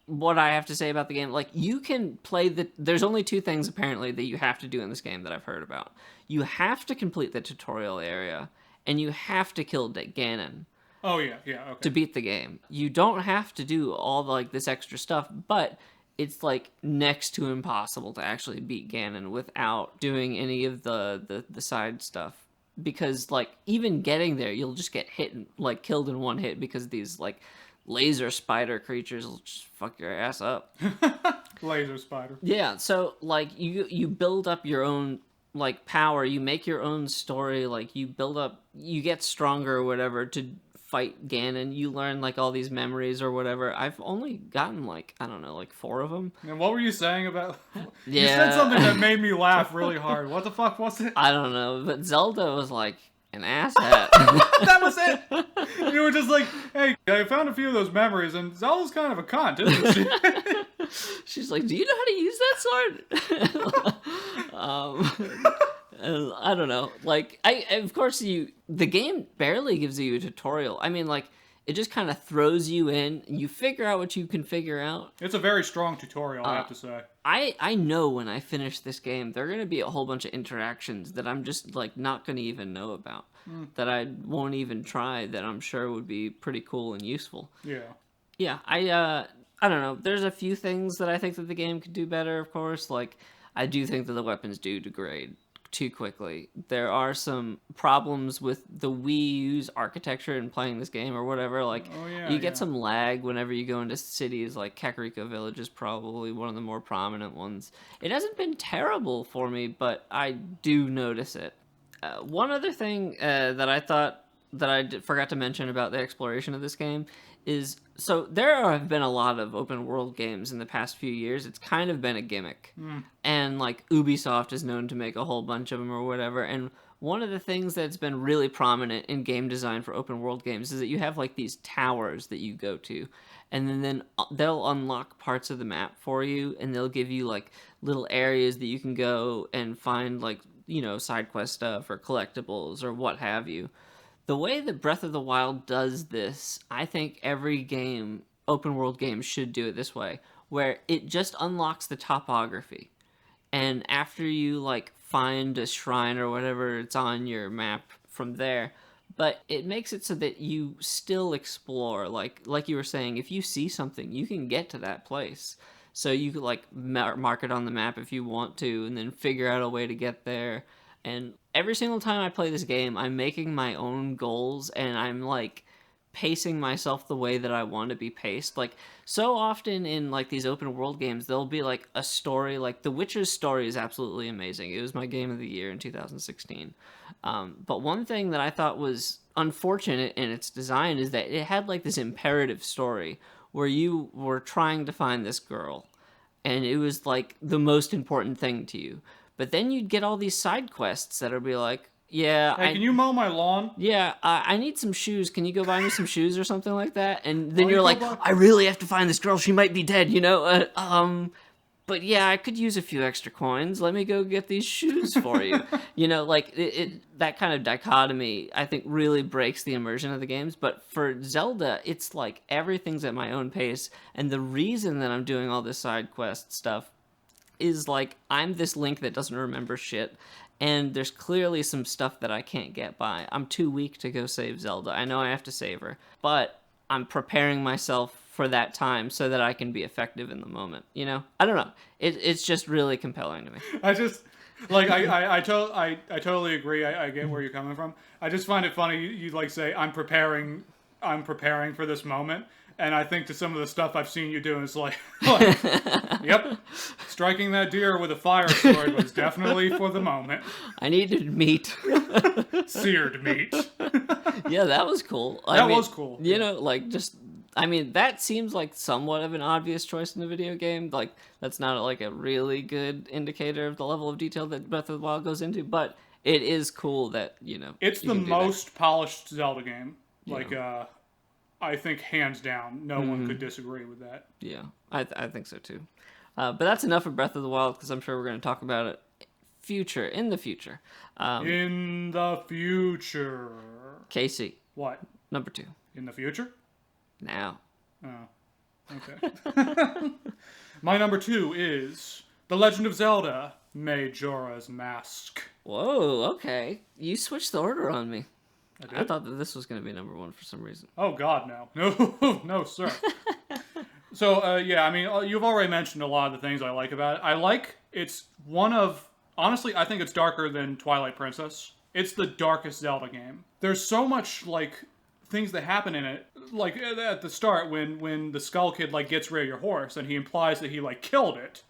what I have to say about the game, like, you can play there's only 2 things apparently that you have to do in this game that I've heard about. You have to complete the tutorial area, and you have to kill Ganon. Oh yeah, okay. To beat the game. You don't have to do all the, like, this extra stuff, but it's, like, next to impossible to actually beat Ganon without doing any of the side stuff. Because, like, even getting there, you'll just get hit and, like, killed in one hit because these, like, laser spider creatures will just fuck your ass up. Laser spider. Yeah, so, like, you build up your own, like, power, you make your own story, like, you get stronger or whatever to fight Ganon, you learn, like, all these memories or whatever. I've only gotten, like, I don't know, like, 4 of them. And what were you saying about... You said something that made me laugh really hard. What the fuck was it? I don't know, but Zelda was, like, an asshat. That was it! You were just like, hey, I found a few of those memories, and Zelda's kind of a cunt, isn't she? She's like, do you know how to use that sword? I don't know. Like, of course, the game barely gives you a tutorial. I mean, like, it just kind of throws you in. You figure out what you can figure out. It's a very strong tutorial, I have to say. I know when I finish this game, there are going to be a whole bunch of interactions that I'm just, like, not going to even know about. That I won't even try, that I'm sure would be pretty cool and useful. Yeah. Yeah, I don't know. There's a few things that I think that the game could do better, of course. Like, I do think that the weapons do degrade too quickly. There are some problems with the Wii U's architecture in playing this game or whatever. Like, you get some lag whenever you go into cities. Like, Kakariko Village is probably one of the more prominent ones. It hasn't been terrible for me, but I do notice it. One other thing that I thought that I forgot to mention about the exploration of this game is, so there have been a lot of open world games in the past few years. It's kind of been a gimmick. And, like, Ubisoft is known to make a whole bunch of them or whatever. And one of the things that's been really prominent in game design for open world games is that you have, like, these towers that you go to. And then they'll unlock parts of the map for you, and they'll give you, like, little areas that you can go and find, like, you know, side quest stuff or collectibles or what have you. The way that Breath of the Wild does this, I think every game, open world game, should do it this way, where it just unlocks the topography. And after you, like, find a shrine or whatever, it's on your map from there. But it makes it so that you still explore. Like you were saying, if you see something, you can get to that place. So you could, like, mark it on the map if you want to, and then figure out a way to get there. And every single time I play this game, I'm making my own goals, and I'm, like, pacing myself the way that I want to be paced. Like, so often in like these open world games, there'll be like a story. Like The Witcher's story is absolutely amazing. It was my game of the year in 2016. But one thing that I thought was unfortunate in its design is that it had like this imperative story where you were trying to find this girl, and it was like the most important thing to you. But then you'd get all these side quests that would be like, yeah, Hey, can you mow my lawn? yeah, I need some shoes. Can you go buy me some shoes or something like that? And then Oh, you're you go like, buy- I really have to find this girl. She might be dead, you know? But yeah, I could use a few extra coins. Let me go get these shoes for you. You know, like, that kind of dichotomy, I think, really breaks the immersion of the games. But for Zelda, it's like everything's at my own pace. And the reason that I'm doing all this side quest stuff is like, I'm this Link that doesn't remember shit. And there's clearly some stuff that I can't get by. I'm too weak to go save Zelda. I know I have to save her. But I'm preparing myself for that time so that I can be effective in the moment. You know? I don't know. It's just really compelling to me. I just like I totally agree. I get where you're coming from. I just find it funny you like say I'm preparing for this moment, and I think to some of the stuff I've seen you do, it's like yep, striking that deer with a fire sword was definitely for the moment. I needed meat. Seared meat. Yeah, that was cool. That was cool. You know, like, just, I mean, that seems like somewhat of an obvious choice in the video game. Like, that's not like a really good indicator of the level of detail that Breath of the Wild goes into, but it is cool that, you know, It's you the can do most polished Zelda game. Yeah. Like, I think hands down, no one could disagree with that. that. Yeah, I think so too. But that's enough of Breath of the Wild, because I'm sure we're going to talk about it in the future. In the future. KC, What? number 2. In the future? Now. Oh. Okay. My number 2 is The Legend of Zelda, Majora's Mask. Whoa, okay. You switched the order on me. I did? I thought that this was going to be number 1 for some reason. Oh, God, no. No, no, sir. So, yeah, I mean, you've already mentioned a lot of the things I like about it. It's one of, honestly, I think it's darker than Twilight Princess. It's the darkest Zelda game. There's so much, like, things that happen in it. Like, at the start, when the Skull Kid, like, gets rid of your horse, and he implies that he, like, killed it.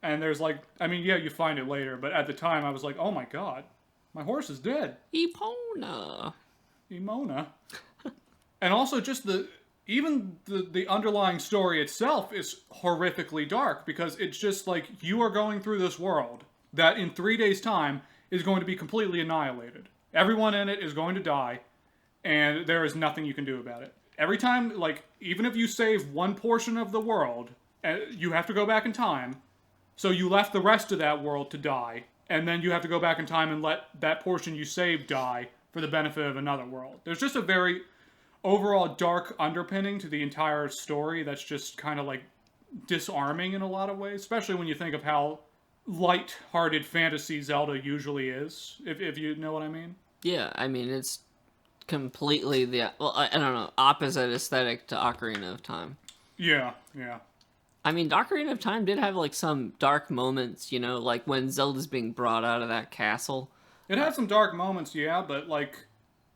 And there's, like, I mean, yeah, you find it later, but at the time, I was like, oh my God, my horse is dead. Epona. Emona. And also just the underlying story itself is horrifically dark, because it's just like you are going through this world that in 3 days' time is going to be completely annihilated. Everyone in it is going to die, and there is nothing you can do about it. Every time, like, even if you save one portion of the world, you have to go back in time, so you left the rest of that world to die, and then you have to go back in time and let that portion you saved die for the benefit of another world. There's just a very overall dark underpinning to the entire story that's just kind of like disarming in a lot of ways, especially when you think of how light-hearted fantasy Zelda usually is, if you know what I mean. Yeah, I mean, it's completely I don't know, opposite aesthetic to Ocarina of Time. Yeah. I mean, Ocarina of Time did have, like, some dark moments, you know, like when Zelda's being brought out of that castle. It had some dark moments, yeah, but, like...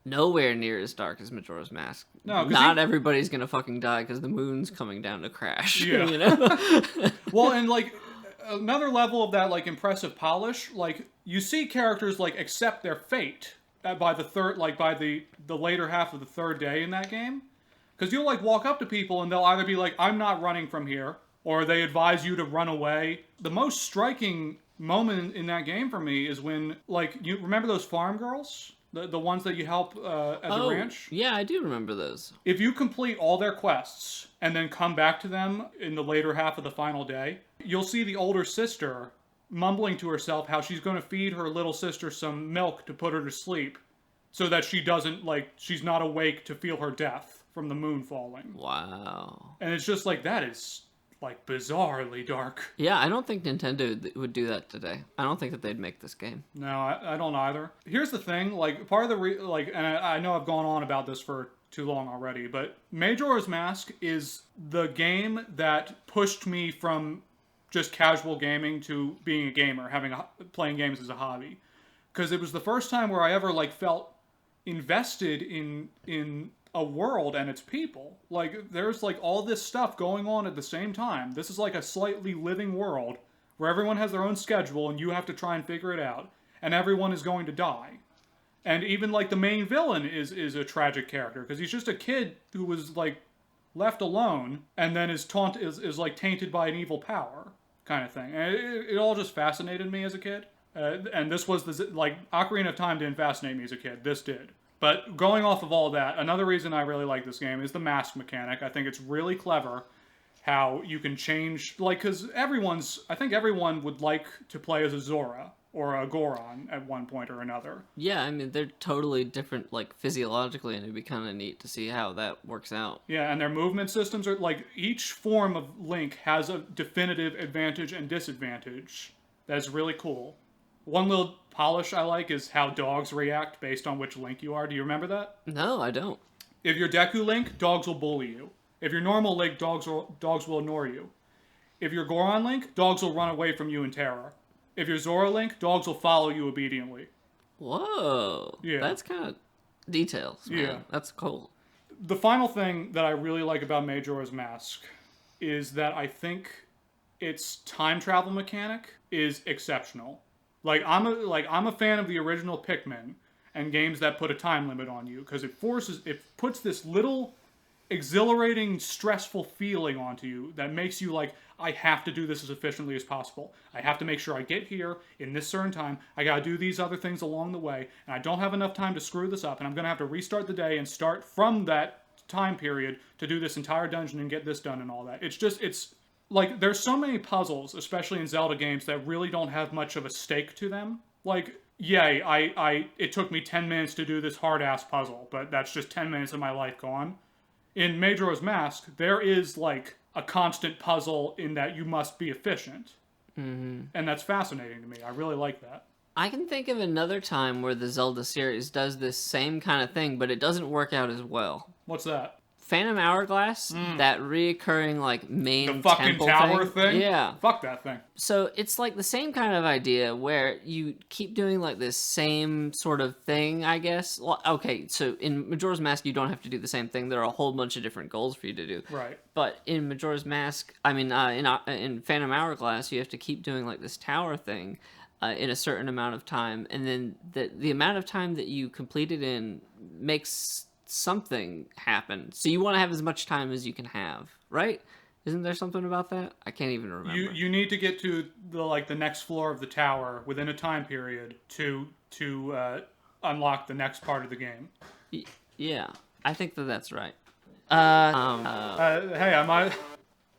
Nowhere near as dark as Majora's Mask. No, 'cause not everybody's gonna fucking die because the moon's coming down to crash. Yeah. You know? Well, and, like, another level of that, like, impressive polish, like, you see characters, like, accept their fate by the later half of the third day in that game. Because you'll, like, walk up to people and they'll either be like, I'm not running from here, or they advise you to run away. The most striking moment in that game for me is when, like, you remember those farm girls? The ones that you help at the ranch? Yeah, I do remember those. If you complete all their quests and then come back to them in the later half of the final day, you'll see the older sister mumbling to herself how she's going to feed her little sister some milk to put her to sleep so that she doesn't, like, she's not awake to feel her death from the moon falling. Wow. And it's just like, that is, like, bizarrely dark. Yeah, I don't think Nintendo would do that today. I don't think that they'd make this game. No, I don't either. Here's the thing, like, part of the, and I know I've gone on about this for too long already, but Majora's Mask is the game that pushed me from just casual gaming to being a gamer, playing games as a hobby. Because it was the first time where I ever, like, felt invested in a world and its people. Like, there's like all this stuff going on at the same time. This is like a slightly living world where everyone has their own schedule and you have to try and figure it out. And everyone is going to die. And even like the main villain is a tragic character because he's just a kid who was like left alone and then is like tainted by an evil power kind of thing. And it all just fascinated me as a kid. And this was like Ocarina of Time didn't fascinate me as a kid. This did. But going off of all that, another reason I really like this game is the mask mechanic. I think it's really clever how you can change, like, because I think everyone would like to play as a Zora or a Goron at one point or another. Yeah, I mean, they're totally different, like, physiologically, and it'd be kind of neat to see how that works out. Yeah, and their movement systems are, like, each form of Link has a definitive advantage and disadvantage. That's really cool. One little polish I like is how dogs react based on which Link you are. Do you remember that? No, I don't. If you're Deku Link, dogs will bully you. If you're normal Link, dogs will ignore you. If you're Goron Link, dogs will run away from you in terror. If you're Zora Link, dogs will follow you obediently. Whoa. Yeah. That's kind of details, man. Yeah. That's cool. The final thing that I really like about Majora's Mask is that I think its time travel mechanic is exceptional. Like I'm a fan of the original Pikmin and games that put a time limit on you because it puts this little exhilarating, stressful feeling onto you that makes you like, I have to do this as efficiently as possible. I have to make sure I get here in this certain time. I gotta do these other things along the way, and I don't have enough time to screw this up, and I'm gonna have to restart the day and start from that time period to do this entire dungeon and get this done and all that. It's like, there's so many puzzles, especially in Zelda games, that really don't have much of a stake to them. Like, yay, it took me 10 minutes to do this hard-ass puzzle, but that's just 10 minutes of my life gone. In Majora's Mask, there is, like, a constant puzzle in that you must be efficient. Mm-hmm. And that's fascinating to me. I really like that. I can think of another time where the Zelda series does this same kind of thing, but it doesn't work out as well. What's that? Phantom Hourglass, that reoccurring, like, main the fucking temple tower thing? Yeah. Fuck that thing. So it's like the same kind of idea where you keep doing like this same sort of thing, I guess. Well, okay, so in Majora's Mask, you don't have to do the same thing. There are a whole bunch of different goals for you to do. Right. But in Majora's Mask, I mean, in Phantom Hourglass, you have to keep doing like this tower thing in a certain amount of time. And then the amount of time that you complete it in makes something happen. So you want to have as much time as you can have, right? Isn't there something about that? I can't even remember. You need to get to the next floor of the tower within a time period to unlock the next part of the game. Yeah, I think that's right. Hey,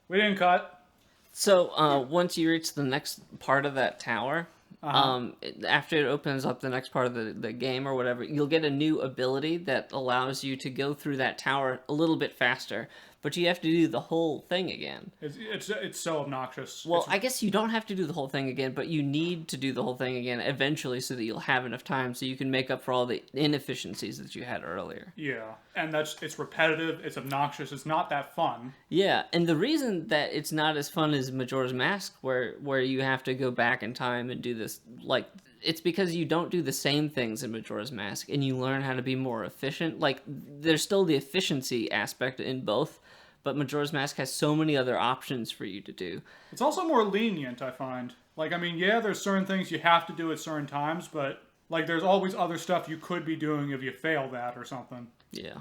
we didn't cut. So once you reach the next part of that tower, after it opens up the next part of the game or whatever, you'll get a new ability that allows you to go through that tower a little bit faster. But you have to do the whole thing again. It's so obnoxious. Well, I guess you don't have to do the whole thing again, but you need to do the whole thing again eventually so that you'll have enough time so you can make up for all the inefficiencies that you had earlier. Yeah, and it's repetitive, it's obnoxious, it's not that fun. Yeah, and the reason that it's not as fun as Majora's Mask, where you have to go back in time and do this, like, it's because you don't do the same things in Majora's Mask, and you learn how to be more efficient. Like, there's still the efficiency aspect in both, but Majora's Mask has so many other options for you to do. It's also more lenient, I find. Like, I mean, yeah, there's certain things you have to do at certain times, but, like, there's always other stuff you could be doing if you fail that or something. Yeah.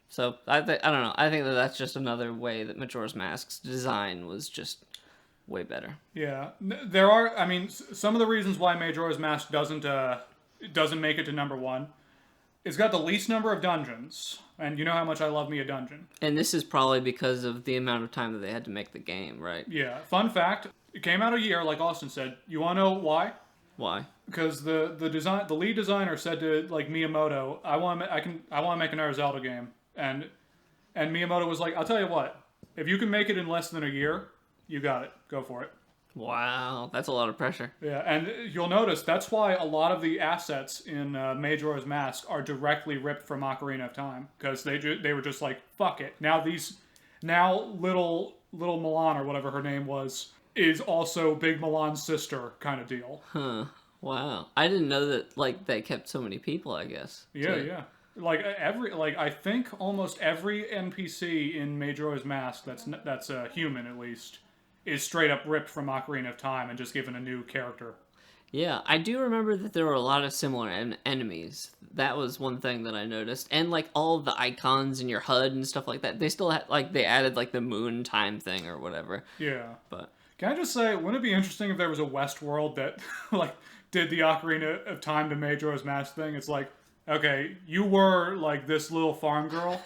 So, I don't know. I think that's just another way that Majora's Mask's design was just way better. Yeah. There are, I mean, some of the reasons why Majora's Mask doesn't make it to number one. It's got the least number of dungeons, and you know how much I love me a dungeon. And this is probably because of the amount of time that they had to make the game, right? Yeah. Fun fact, it came out a year, like Austin said. You want to know why? Why? Because the lead designer said to, like, Miyamoto, I want to make another Zelda game. And Miyamoto was like, I'll tell you what, if you can make it in less than a year, you got it. Go for it. Wow, that's a lot of pressure. Yeah, and you'll notice that's why a lot of the assets in Majora's Mask are directly ripped from Ocarina of Time, because they were just like, fuck it. Now little Milan, or whatever her name was, is also Big Milan's sister, kind of deal. Huh. Wow. I didn't know that, like, they kept so many people, I guess. Yeah. Like I think almost every NPC in Majora's Mask that's a human at least is straight up ripped from Ocarina of Time and just given a new character. Yeah, I do remember that there were a lot of similar enemies. That was one thing that I noticed. And like all of the icons in your HUD and stuff like that, they still had like they added like the moon time thing or whatever. Yeah. But Can I just say, wouldn't it be interesting if there was a West world that like did the Ocarina of Time to Majora's Mask thing? It's like, okay, you were like this little farm girl.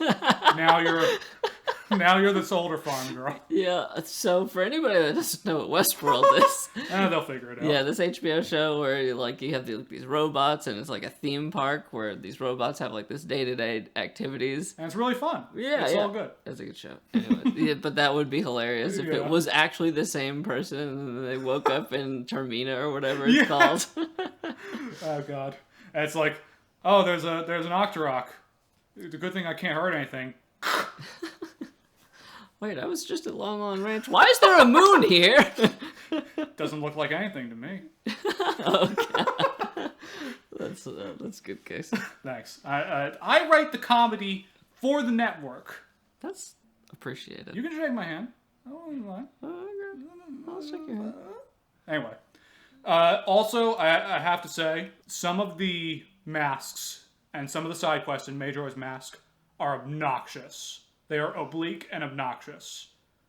Now you're this older farm girl. yeah, so for anybody that doesn't know what Westworld is, They'll figure it out. yeah, this HBO show where you have these robots and it's like a theme park where these robots have like this day-to-day activities. And it's really fun. Yeah, it's yeah. all good. It's a good show. Anyway, yeah, but that would be hilarious if it was actually the same person and they woke up in Termina or whatever it's called. Oh god. And it's like, oh, there's an Octorok. It's a good thing I can't hurt anything. Wait, I was just at Long Island Ranch. Why is there a moon here? Doesn't look like anything to me. Okay. That's good, case. Thanks. I write the comedy for the network. That's appreciated. You can shake my hand. Oh, you mind. I'll shake your hand. Anyway. Also, I have to say, some of the masks and some of the side quests in Majora's Mask are obnoxious. They are oblique and obnoxious.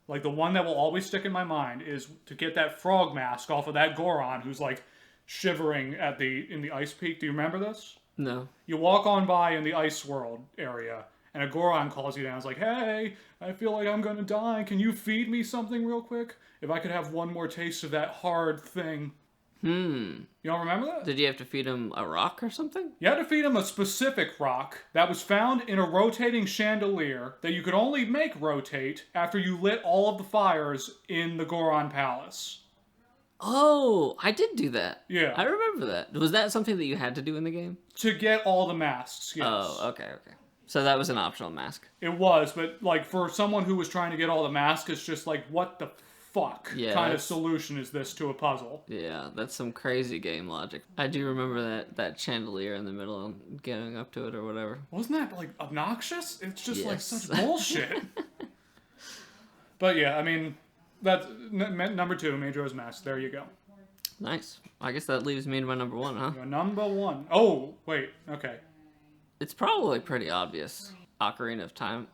Like, the one that will always stick in my mind is to get that frog mask off of that Goron who's, like, shivering in the ice peak. Do you remember this? No. You walk on by in the ice world area, and a Goron calls you down. It's like, hey, I feel like I'm gonna die. Can you feed me something real quick? If I could have one more taste of that hard thing. You don't remember that? Did you have to feed him a rock or something? You had to feed him a specific rock that was found in a rotating chandelier that you could only make rotate after you lit all of the fires in the Goron Palace. Oh, I did do that. Yeah. I remember that. Was that something that you had to do in the game? To get all the masks, yes. Oh, okay. So that was an optional mask. It was, but like for someone who was trying to get all the masks, it's just like, what the fuck kind of solution is this to a puzzle? Yeah, that's some crazy game logic. I do remember that chandelier in the middle and getting up to it or whatever. Wasn't that like obnoxious? It's just like such bullshit. But yeah, I mean, that's number 2, Majora's Mask. There you go. Nice. I guess that leaves me to my number 1, huh? Your number 1. Oh, wait. Okay. It's probably pretty obvious. Ocarina of Time.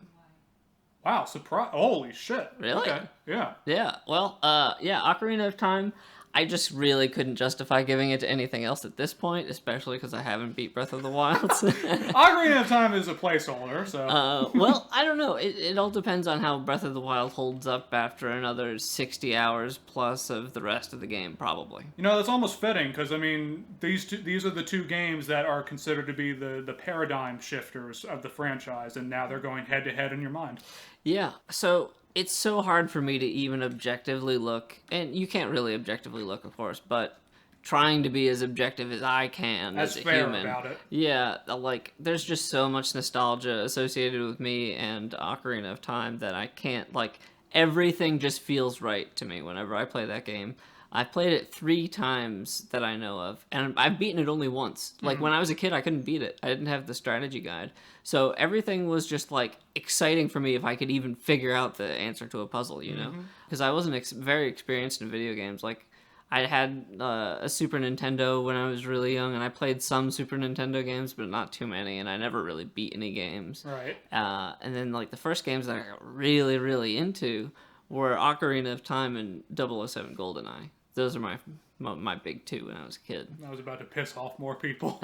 Wow, surprise. Holy shit. Really? Okay. Yeah. Yeah, well, Ocarina of Time, I just really couldn't justify giving it to anything else at this point, especially because I haven't beat Breath of the Wild. Ocarina of Time is a placeholder, so... well, I don't know. It all depends on how Breath of the Wild holds up after another 60 hours plus of the rest of the game, probably. You know, that's almost fitting, because, I mean, these are the 2 games that are considered to be the paradigm shifters of the franchise, and now they're going head-to-head in your mind. Yeah, so it's so hard for me to even objectively look, and you can't really objectively look, of course, but trying to be as objective as I can as a human. About it. Yeah, like, there's just so much nostalgia associated with me and Ocarina of Time that I can't, like, everything just feels right to me whenever I play that game. I've played it 3 times that I know of, and I've beaten it only once. Like, when I was a kid, I couldn't beat it. I didn't have the strategy guide. So everything was just, like, exciting for me if I could even figure out the answer to a puzzle, you know? Because I wasn't very experienced in video games. Like, I had a Super Nintendo when I was really young, and I played some Super Nintendo games, but not too many, and I never really beat any games. Right. And then, like, the first games that I got really, really into were Ocarina of Time and 007 GoldenEye. Those are my big 2 when I was a kid. I was about to piss off more people.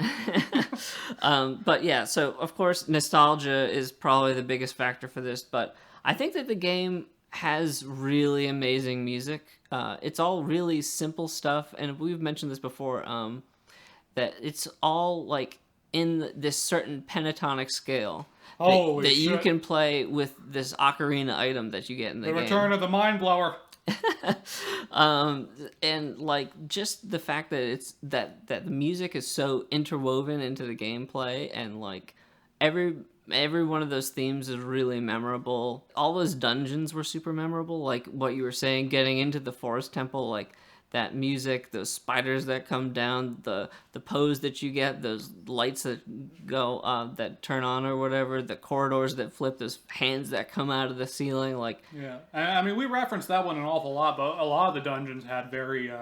But yeah, so of course nostalgia is probably the biggest factor for this, but I think that the game has really amazing music. It's all really simple stuff, and we've mentioned this before, that it's all like in this certain pentatonic scale that you can play with this ocarina item that you get in the game. The return of the mind blower. And like just the fact that it's that the music is so interwoven into the gameplay, and like every one of those themes is really memorable. All those dungeons were super memorable, like what you were saying, getting into the forest temple, like that music, those spiders that come down, the pose that you get, those lights that go that turn on or whatever, the corridors that flip, those hands that come out of the ceiling, like Yeah, I mean, we referenced that one an awful lot, but a lot of the dungeons had very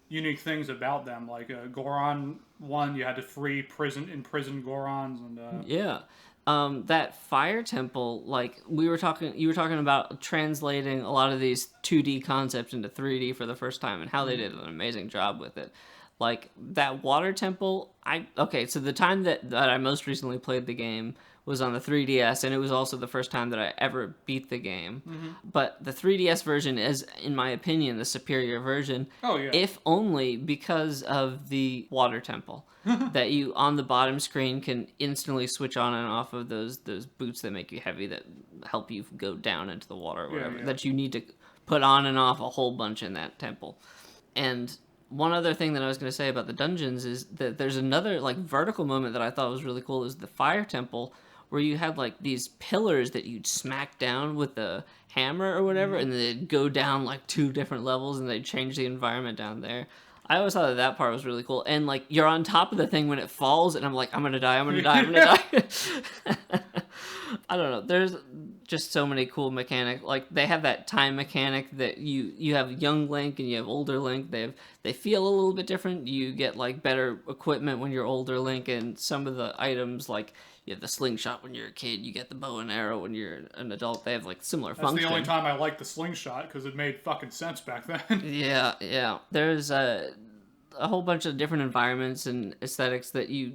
unique things about them. Like Goron one, you had to free imprisoned Gorons, and yeah. That fire temple, like you were talking about translating a lot of these 2D concepts into 3D for the first time, and how they did an amazing job with it. Like that water temple, so the time that I most recently played the game was on the 3DS, and it was also the first time that I ever beat the game. But the 3DS version is, in my opinion, the superior version. Oh yeah. If only because of the water temple. That you, on the bottom screen, can instantly switch on and off of those boots that make you heavy, that help you go down into the water or whatever, that you need to put on and off a whole bunch in that temple. And one other thing that I was going to say about the dungeons is that there's another like vertical moment that I thought was really cool, is the fire temple, where you had like these pillars that you'd smack down with the hammer or whatever, and they'd go down like 2 different levels, and they'd change the environment down there. I always thought that part was really cool. And, like, you're on top of the thing when it falls, and I'm like, I'm gonna die. I don't know. There's just so many cool mechanics. Like, they have that time mechanic that you have young Link and you have older Link. They feel a little bit different. You get, like, better equipment when you're older Link, and some of the items, like, you have the slingshot when you're a kid, you get the bow and arrow when you're an adult. They have, like, similar functions. That's the only time I liked the slingshot, because it made fucking sense back then. Yeah. There's a whole bunch of different environments and aesthetics that you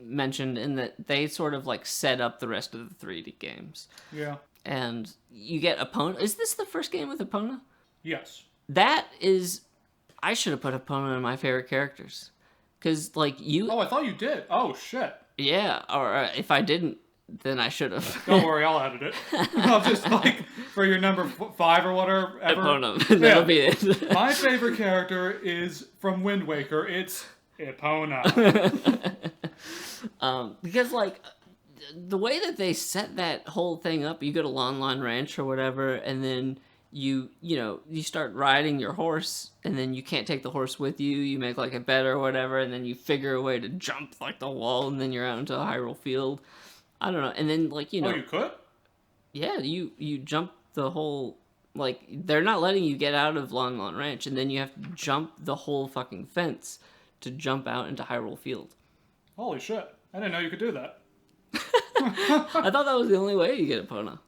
mentioned, in that they sort of, like, set up the rest of the 3D games. Yeah. And you get Epona. Is this the first game with Epona? Yes. That is... I should have put Epona in my favorite characters. Because, like, you... Oh, I thought you did. Oh, shit. Yeah, or if I didn't, then I should have. Don't worry, I'll edit it. I'll just, like, for your number 5 or whatever. Epona. That'll be it. My favorite character is from Wind Waker. It's Epona. Because, like, the way that they set that whole thing up, you go to Lon Lon Ranch or whatever, and then you start riding your horse, and then you can't take the horse with you. You make, like, a bed or whatever, and then you figure a way to jump, like, the wall, and then you're out into a Hyrule Field. I don't know. And then, like, Oh, you could? Yeah, you jump the whole... Like, they're not letting you get out of Lon Lon Ranch, and then you have to jump the whole fucking fence to jump out into Hyrule Field. Holy shit. I didn't know you could do that. I thought that was the only way you get Epona.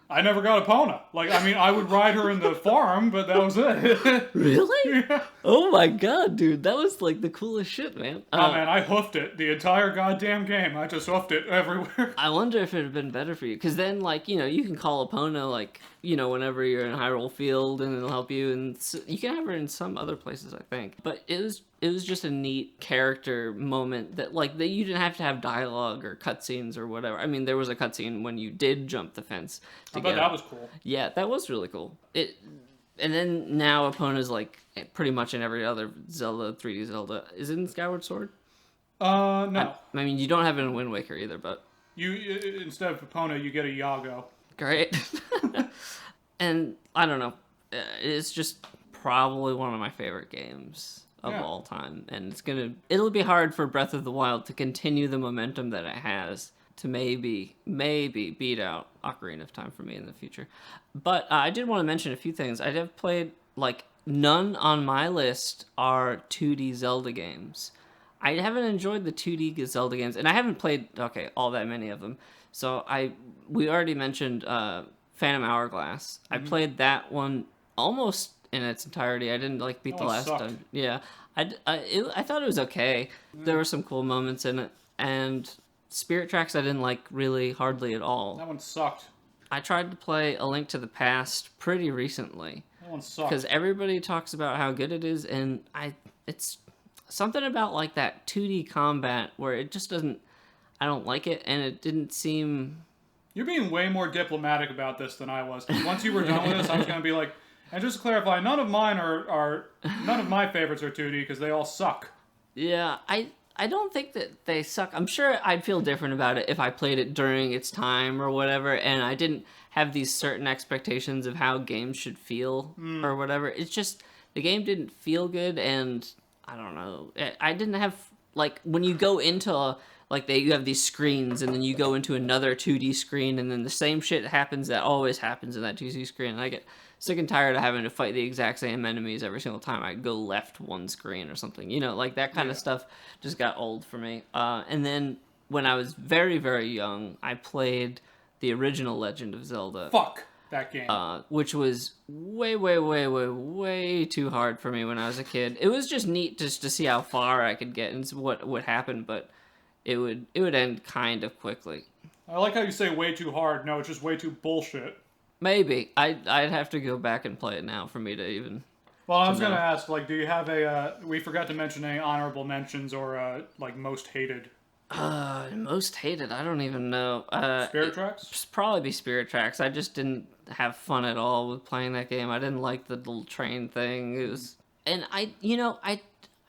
I never got Epona. Like, I mean, I would ride her in the farm, but that was it. Really? Yeah. Oh my god, dude. That was, like, the coolest shit, man. Oh, man, I hoofed it. The entire goddamn game. I just hoofed it everywhere. I wonder if it would have been better for you. Because then, like, you can call Epona, like, whenever you're in Hyrule Field, and it'll help you. And you can have her in some other places, I think. But it was just a neat character moment that, like, that you didn't have to have dialogue or cutscenes or whatever. I mean, there was a cutscene when you did jump the fence. I bet that was cool. Yeah, that was really cool. And then now Epona's, like, pretty much in every other Zelda, 3D Zelda. Is it in Skyward Sword? No. I mean, you don't have it in Wind Waker either, but... You instead of Epona, you get a Yago. Great. And, I don't know. It's just probably one of my favorite games of all time. And it'll be hard for Breath of the Wild to continue the momentum that it has to maybe beat out Ocarina of Time for me in the future. But I did want to mention a few things. I have played, like, none on my list are 2D Zelda games. I haven't enjoyed the 2D Zelda games, and I haven't played, all that many of them. So we already mentioned Phantom Hourglass. I played that one almost in its entirety. I didn't, like, beat the last time. Yeah. I thought it was okay. There were some cool moments in it, and Spirit Tracks I didn't like really hardly at all. That one sucked. I tried to play A Link to the Past pretty recently. That one sucked. Because everybody talks about how good it is, and it's something about, like, that 2D combat where it just doesn't... I don't like it, and it didn't seem... You're being way more diplomatic about this than I was. Because once you were done with this, I was going to be like, and just to clarify, none of my favorites are 2D because they all suck. Yeah, I don't think that they suck. I'm sure I'd feel different about it if I played it during its time or whatever, and I didn't have these certain expectations of how games should feel or whatever. It's just the game didn't feel good, and I don't know. I didn't have like when you go into like you have these screens, and then you go into another 2D screen, and then the same shit happens that always happens in that 2D screen, and I get sick and tired of having to fight the exact same enemies every single time I go left one screen or something. You know, like that kind of stuff just got old for me. And then when I was very, very young, I played the original Legend of Zelda. Fuck that game. Which was way, way, way, way, way too hard for me when I was a kid. It was just neat just to see how far I could get and what would happen, but it would end kind of quickly. I like how you say way too hard. No, it's just way too bullshit. Maybe. I'd have to go back and play it now for me to even... Well, I was going to ask, like, do you have we forgot to mention any honorable mentions or, like, most hated? Most hated? I don't even know. Spirit Tracks? Probably be Spirit Tracks. I just didn't have fun at all with playing that game. I didn't like the little train thing. It was... And I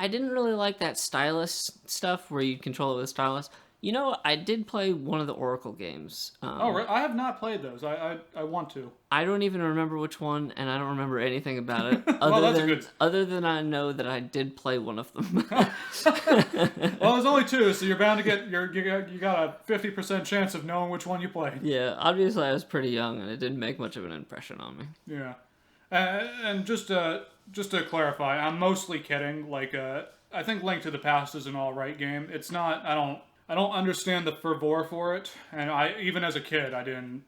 didn't really like that stylus stuff where you control it with a stylus. You know, I did play one of the Oracle games. Right. I have not played those. I want to. I don't even remember which one, and I don't remember anything about it. Other than I know that I did play one of them. Well, there's only two, so you're bound to get you got a 50% chance of knowing which one you played. Yeah, obviously I was pretty young, and it didn't make much of an impression on me. Yeah, and just to clarify, I'm mostly kidding. Like, I think Link to the Past is an alright game. It's not. I don't understand the fervor for it, and even as a kid, I didn't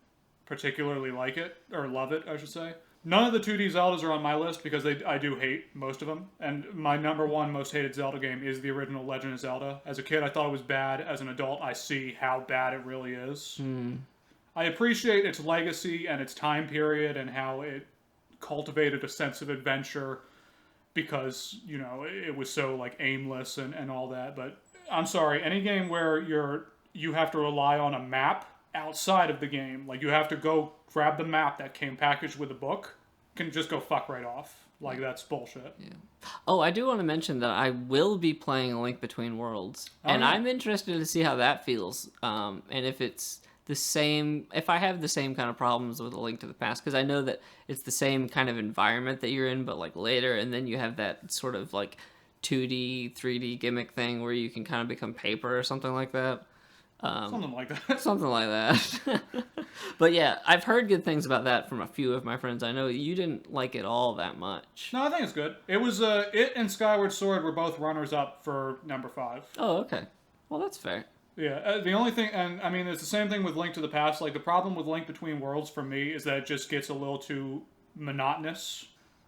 particularly like it, or love it, I should say. None of the 2D Zeldas are on my list because I do hate most of them, and my number one most hated Zelda game is the original Legend of Zelda. As a kid, I thought it was bad. As an adult, I see how bad it really is. I appreciate its legacy and its time period and how it cultivated a sense of adventure because, you know, it was so, like, aimless and all that, but... I'm sorry, any game where you have to rely on a map outside of the game, like you have to go grab the map that came packaged with a book, can just go fuck right off. Like, that's bullshit. Yeah. Oh, I do want to mention that I will be playing A Link Between Worlds, and I'm interested to see how that feels, and if it's the same, if I have the same kind of problems with A Link to the Past, because I know that it's the same kind of environment that you're in, but like later, and then you have that sort of like 2D, 3D gimmick thing where you can kind of become paper or something like that. Something like that. Something like that. But yeah, I've heard good things about that from a few of my friends. I know you didn't like it all that much. No, I think it's good. It was, it and Skyward Sword were both runners-up for number 5. Oh, okay. Well, that's fair. Yeah, the only thing, and I mean, it's the same thing with Link to the Past. Like, the problem with Link Between Worlds for me is that it just gets a little too monotonous.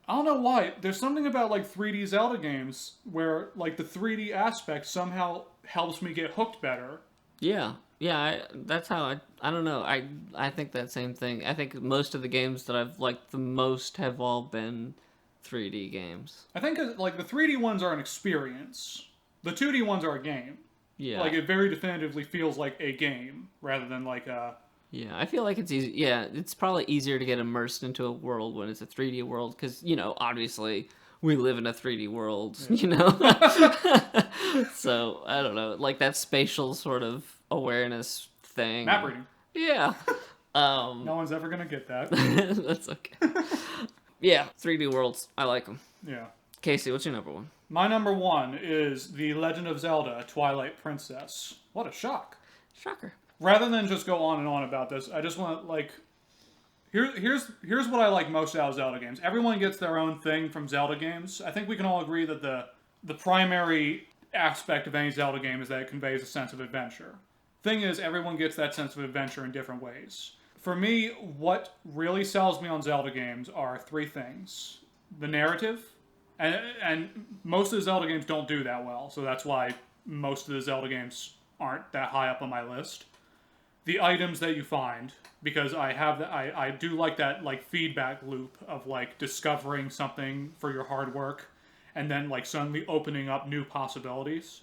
I don't know why. There's something about, like, 3D Zelda games where, like, the 3D aspect somehow helps me get hooked better. Yeah. Yeah, that's how I don't know. I think that same thing. I think most of the games that I've liked the most have all been 3D games. I think, like, the 3D ones are an experience. The 2D ones are a game. Yeah. Like, it very definitively feels like a game rather than, like, a... Yeah, I feel like it's easy. Yeah, it's probably easier to get immersed into a world when it's a 3D world because, you know, obviously we live in a 3D world, you know? So, I don't know, like that spatial sort of awareness thing. Map reading. Yeah. No one's ever going to get that. That's okay. Yeah, 3D worlds. I like them. Yeah. Casey, what's your number one? My number one is The Legend of Zelda Twilight Princess. What a shock. Shocker. Rather than just go on and on about this, I just want to, like... Here's what I like most out of Zelda games. Everyone gets their own thing from Zelda games. I think we can all agree that the primary aspect of any Zelda game is that it conveys a sense of adventure. Thing is, everyone gets that sense of adventure in different ways. For me, what really sells me on Zelda games are 3 things. The narrative, and most of the Zelda games don't do that well, so that's why most of the Zelda games aren't that high up on my list. The items that you find, because I do like that, like, feedback loop of, like, discovering something for your hard work and then, like, suddenly opening up new possibilities.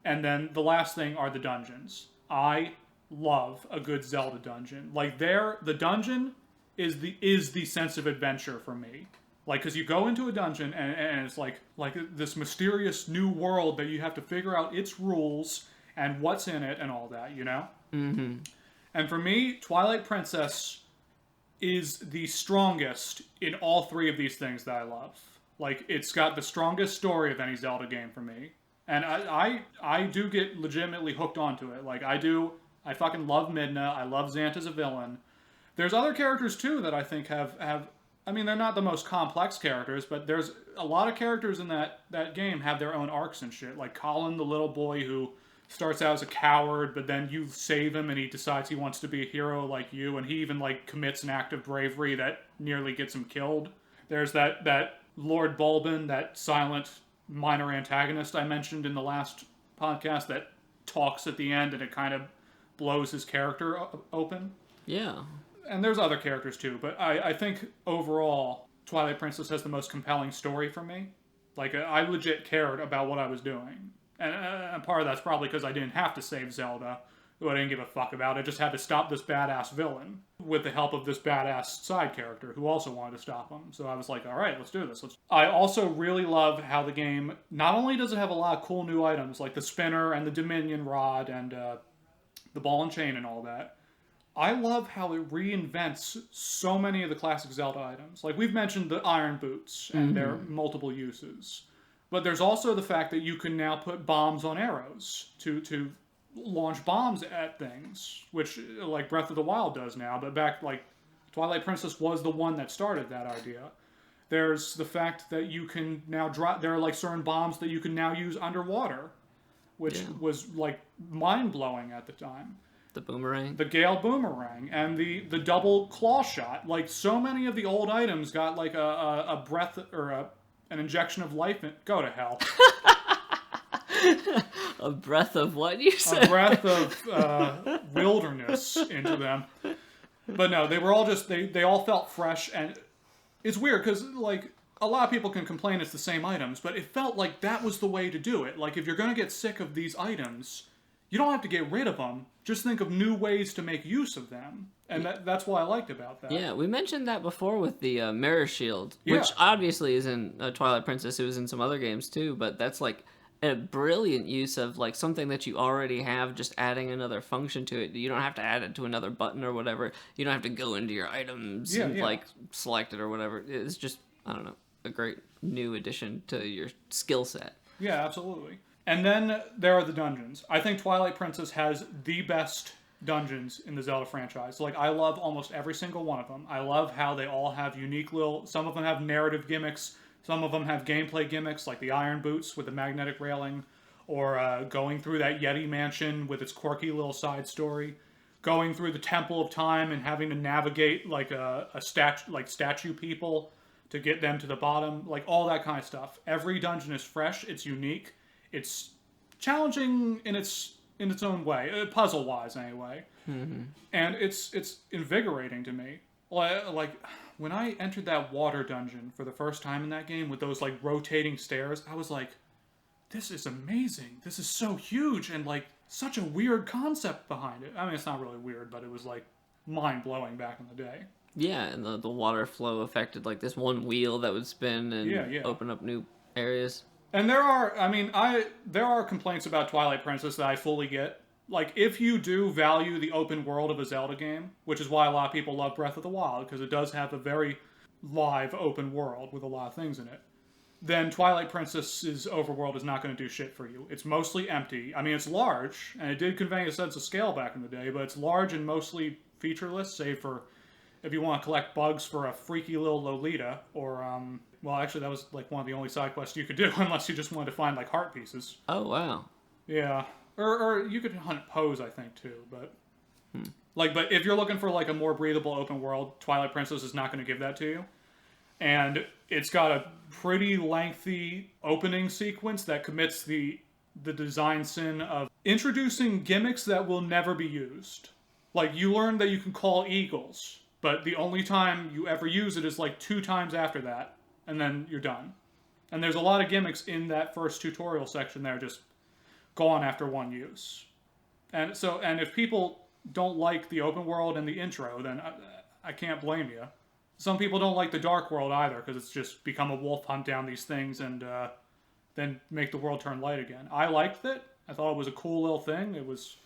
And then the last thing are the dungeons. I love a good Zelda dungeon. Like, the dungeon is the sense of adventure for me. Like, because you go into a dungeon and it's like this mysterious new world that you have to figure out its rules and what's in it and all that, you know? Mm-hmm. And for me, Twilight Princess is the strongest in all 3 of these things that I love. Like, it's got the strongest story of any Zelda game for me. And I do get legitimately hooked onto it. Like, I fucking love Midna. I love Zant as a villain. There's other characters, too, that I think have I mean, they're not the most complex characters, but there's a lot of characters in that game have their own arcs and shit. Like Colin, the little boy who starts out as a coward, but then you save him and he decides he wants to be a hero like you, and he even, like, commits an act of bravery that nearly gets him killed. There's that Lord Bulbin, that silent minor antagonist I mentioned in the last podcast that talks at the end and it kind of blows his character open. Yeah. And there's other characters too, but I think overall Twilight Princess has the most compelling story for me. Like, I legit cared about what I was doing. And part of that's probably because I didn't have to save Zelda, who I didn't give a fuck about. I just had to stop this badass villain with the help of this badass side character who also wanted to stop him. So I was like, all right, let's do this. I also really love how the game, not only does it have a lot of cool new items, like the spinner and the Dominion Rod and the ball and chain and all that, I love how it reinvents so many of the classic Zelda items. Like, we've mentioned the iron boots and their multiple uses. But there's also the fact that you can now put bombs on arrows to launch bombs at things, which, like, Breath of the Wild does now, but back, like, Twilight Princess was the one that started that idea. There's the fact that you can now drop, there are, like, certain bombs that you can now use underwater, which was, like, mind-blowing at the time. The boomerang. The Gale Boomerang, and the double claw shot. Like, so many of the old items got, like, a breath, or an injection of life in... Go to hell. A breath of what you said? A breath of wilderness into them. But no, they were all just... They all felt fresh, and it's weird, because, like, a lot of people can complain it's the same items, but it felt like that was the way to do it. Like, if you're going to get sick of these items, you don't have to get rid of them. Just think of new ways to make use of them. And that's what I liked about that. Yeah, we mentioned that before with the Mirror Shield, which obviously is in Twilight Princess. It was in some other games too, but that's like a brilliant use of like something that you already have, just adding another function to it. You don't have to add it to another button or whatever. You don't have to go into your items and like select it or whatever. It's just, I don't know, a great new addition to your skill set. Yeah, absolutely. And then there are the dungeons. I think Twilight Princess has the best dungeons in the Zelda franchise. Like, I love almost every single one of them. I love how they all have unique little... Some of them have narrative gimmicks. Some of them have gameplay gimmicks, like the iron boots with the magnetic railing, or going through that Yeti mansion with its quirky little side story, going through the Temple of Time and having to navigate like statue people to get them to the bottom, like all that kind of stuff. Every dungeon is fresh. It's unique. It's challenging in its own way, puzzle-wise anyway. Mm-hmm. And it's invigorating to me. Like, when I entered that water dungeon for the first time in that game with those, like, rotating stairs, I was like, this is amazing. This is so huge and, like, such a weird concept behind it. I mean, it's not really weird, but it was, like, mind-blowing back in the day. Yeah, and the water flow affected, like, this one wheel that would spin and open up new areas. And there are complaints about Twilight Princess that I fully get. Like, if you do value the open world of a Zelda game, which is why a lot of people love Breath of the Wild, because it does have a very live open world with a lot of things in it, then Twilight Princess's overworld is not going to do shit for you. It's mostly empty. I mean, it's large, and it did convey a sense of scale back in the day, but it's large and mostly featureless, save for if you want to collect bugs for a freaky little Lolita, or, well, actually, that was, like, one of the only side quests you could do, unless you just wanted to find, like, heart pieces. Oh, wow. Yeah. Or you could hunt Pose, I think, too, but... Like, but if you're looking for, like, a more breathable open world, Twilight Princess is not going to give that to you. And it's got a pretty lengthy opening sequence that commits the design sin of introducing gimmicks that will never be used. Like, you learn that you can call eagles, but the only time you ever use it is, like, 2 times after that, and then you're done. And there's a lot of gimmicks in that first tutorial section that are just gone after one use. And so, and if people don't like the open world and the intro, then I can't blame you. Some people don't like the dark world either, because it's just become a wolf hunt down these things and then make the world turn light again. I liked it. I thought it was a cool little thing. It was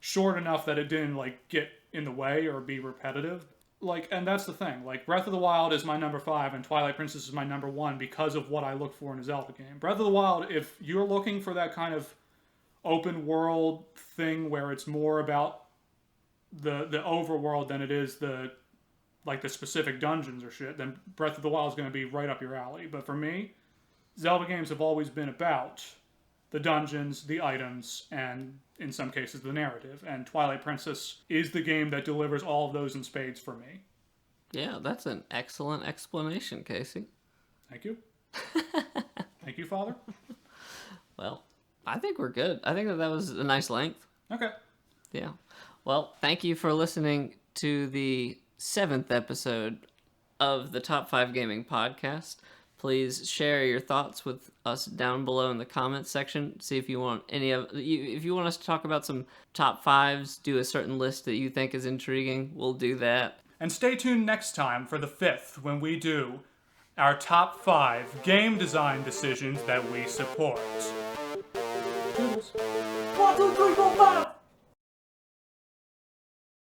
short enough that it didn't, like, get in the way or be repetitive. like, and that's the thing. Like, Breath of the Wild is my number 5, and Twilight Princess is my number 1 because of what I look for in a Zelda game. Breath of the Wild, if you're looking for that kind of open world thing where it's more about the overworld than it is the specific dungeons or shit, then Breath of the Wild is going to be right up your alley. But for me, Zelda games have always been about the dungeons, the items, and in some cases the narrative. And Twilight Princess is the game that delivers all of those in spades for me. Yeah, that's an excellent explanation, Casey. Thank you. Thank you, Father. Well, I think we're good. I think that was a nice length. Okay. Yeah. Well, thank you for listening to the 7th episode of the Top 5 Gaming Podcast. Please share your thoughts with us down below in the comments section. See if you want if you want us to talk about some top 5s, do a certain list that you think is intriguing, we'll do that. And stay tuned next time for the 5th when we do our top 5 game design decisions that we support. Toodles. 1, 2, 3, 4, 5!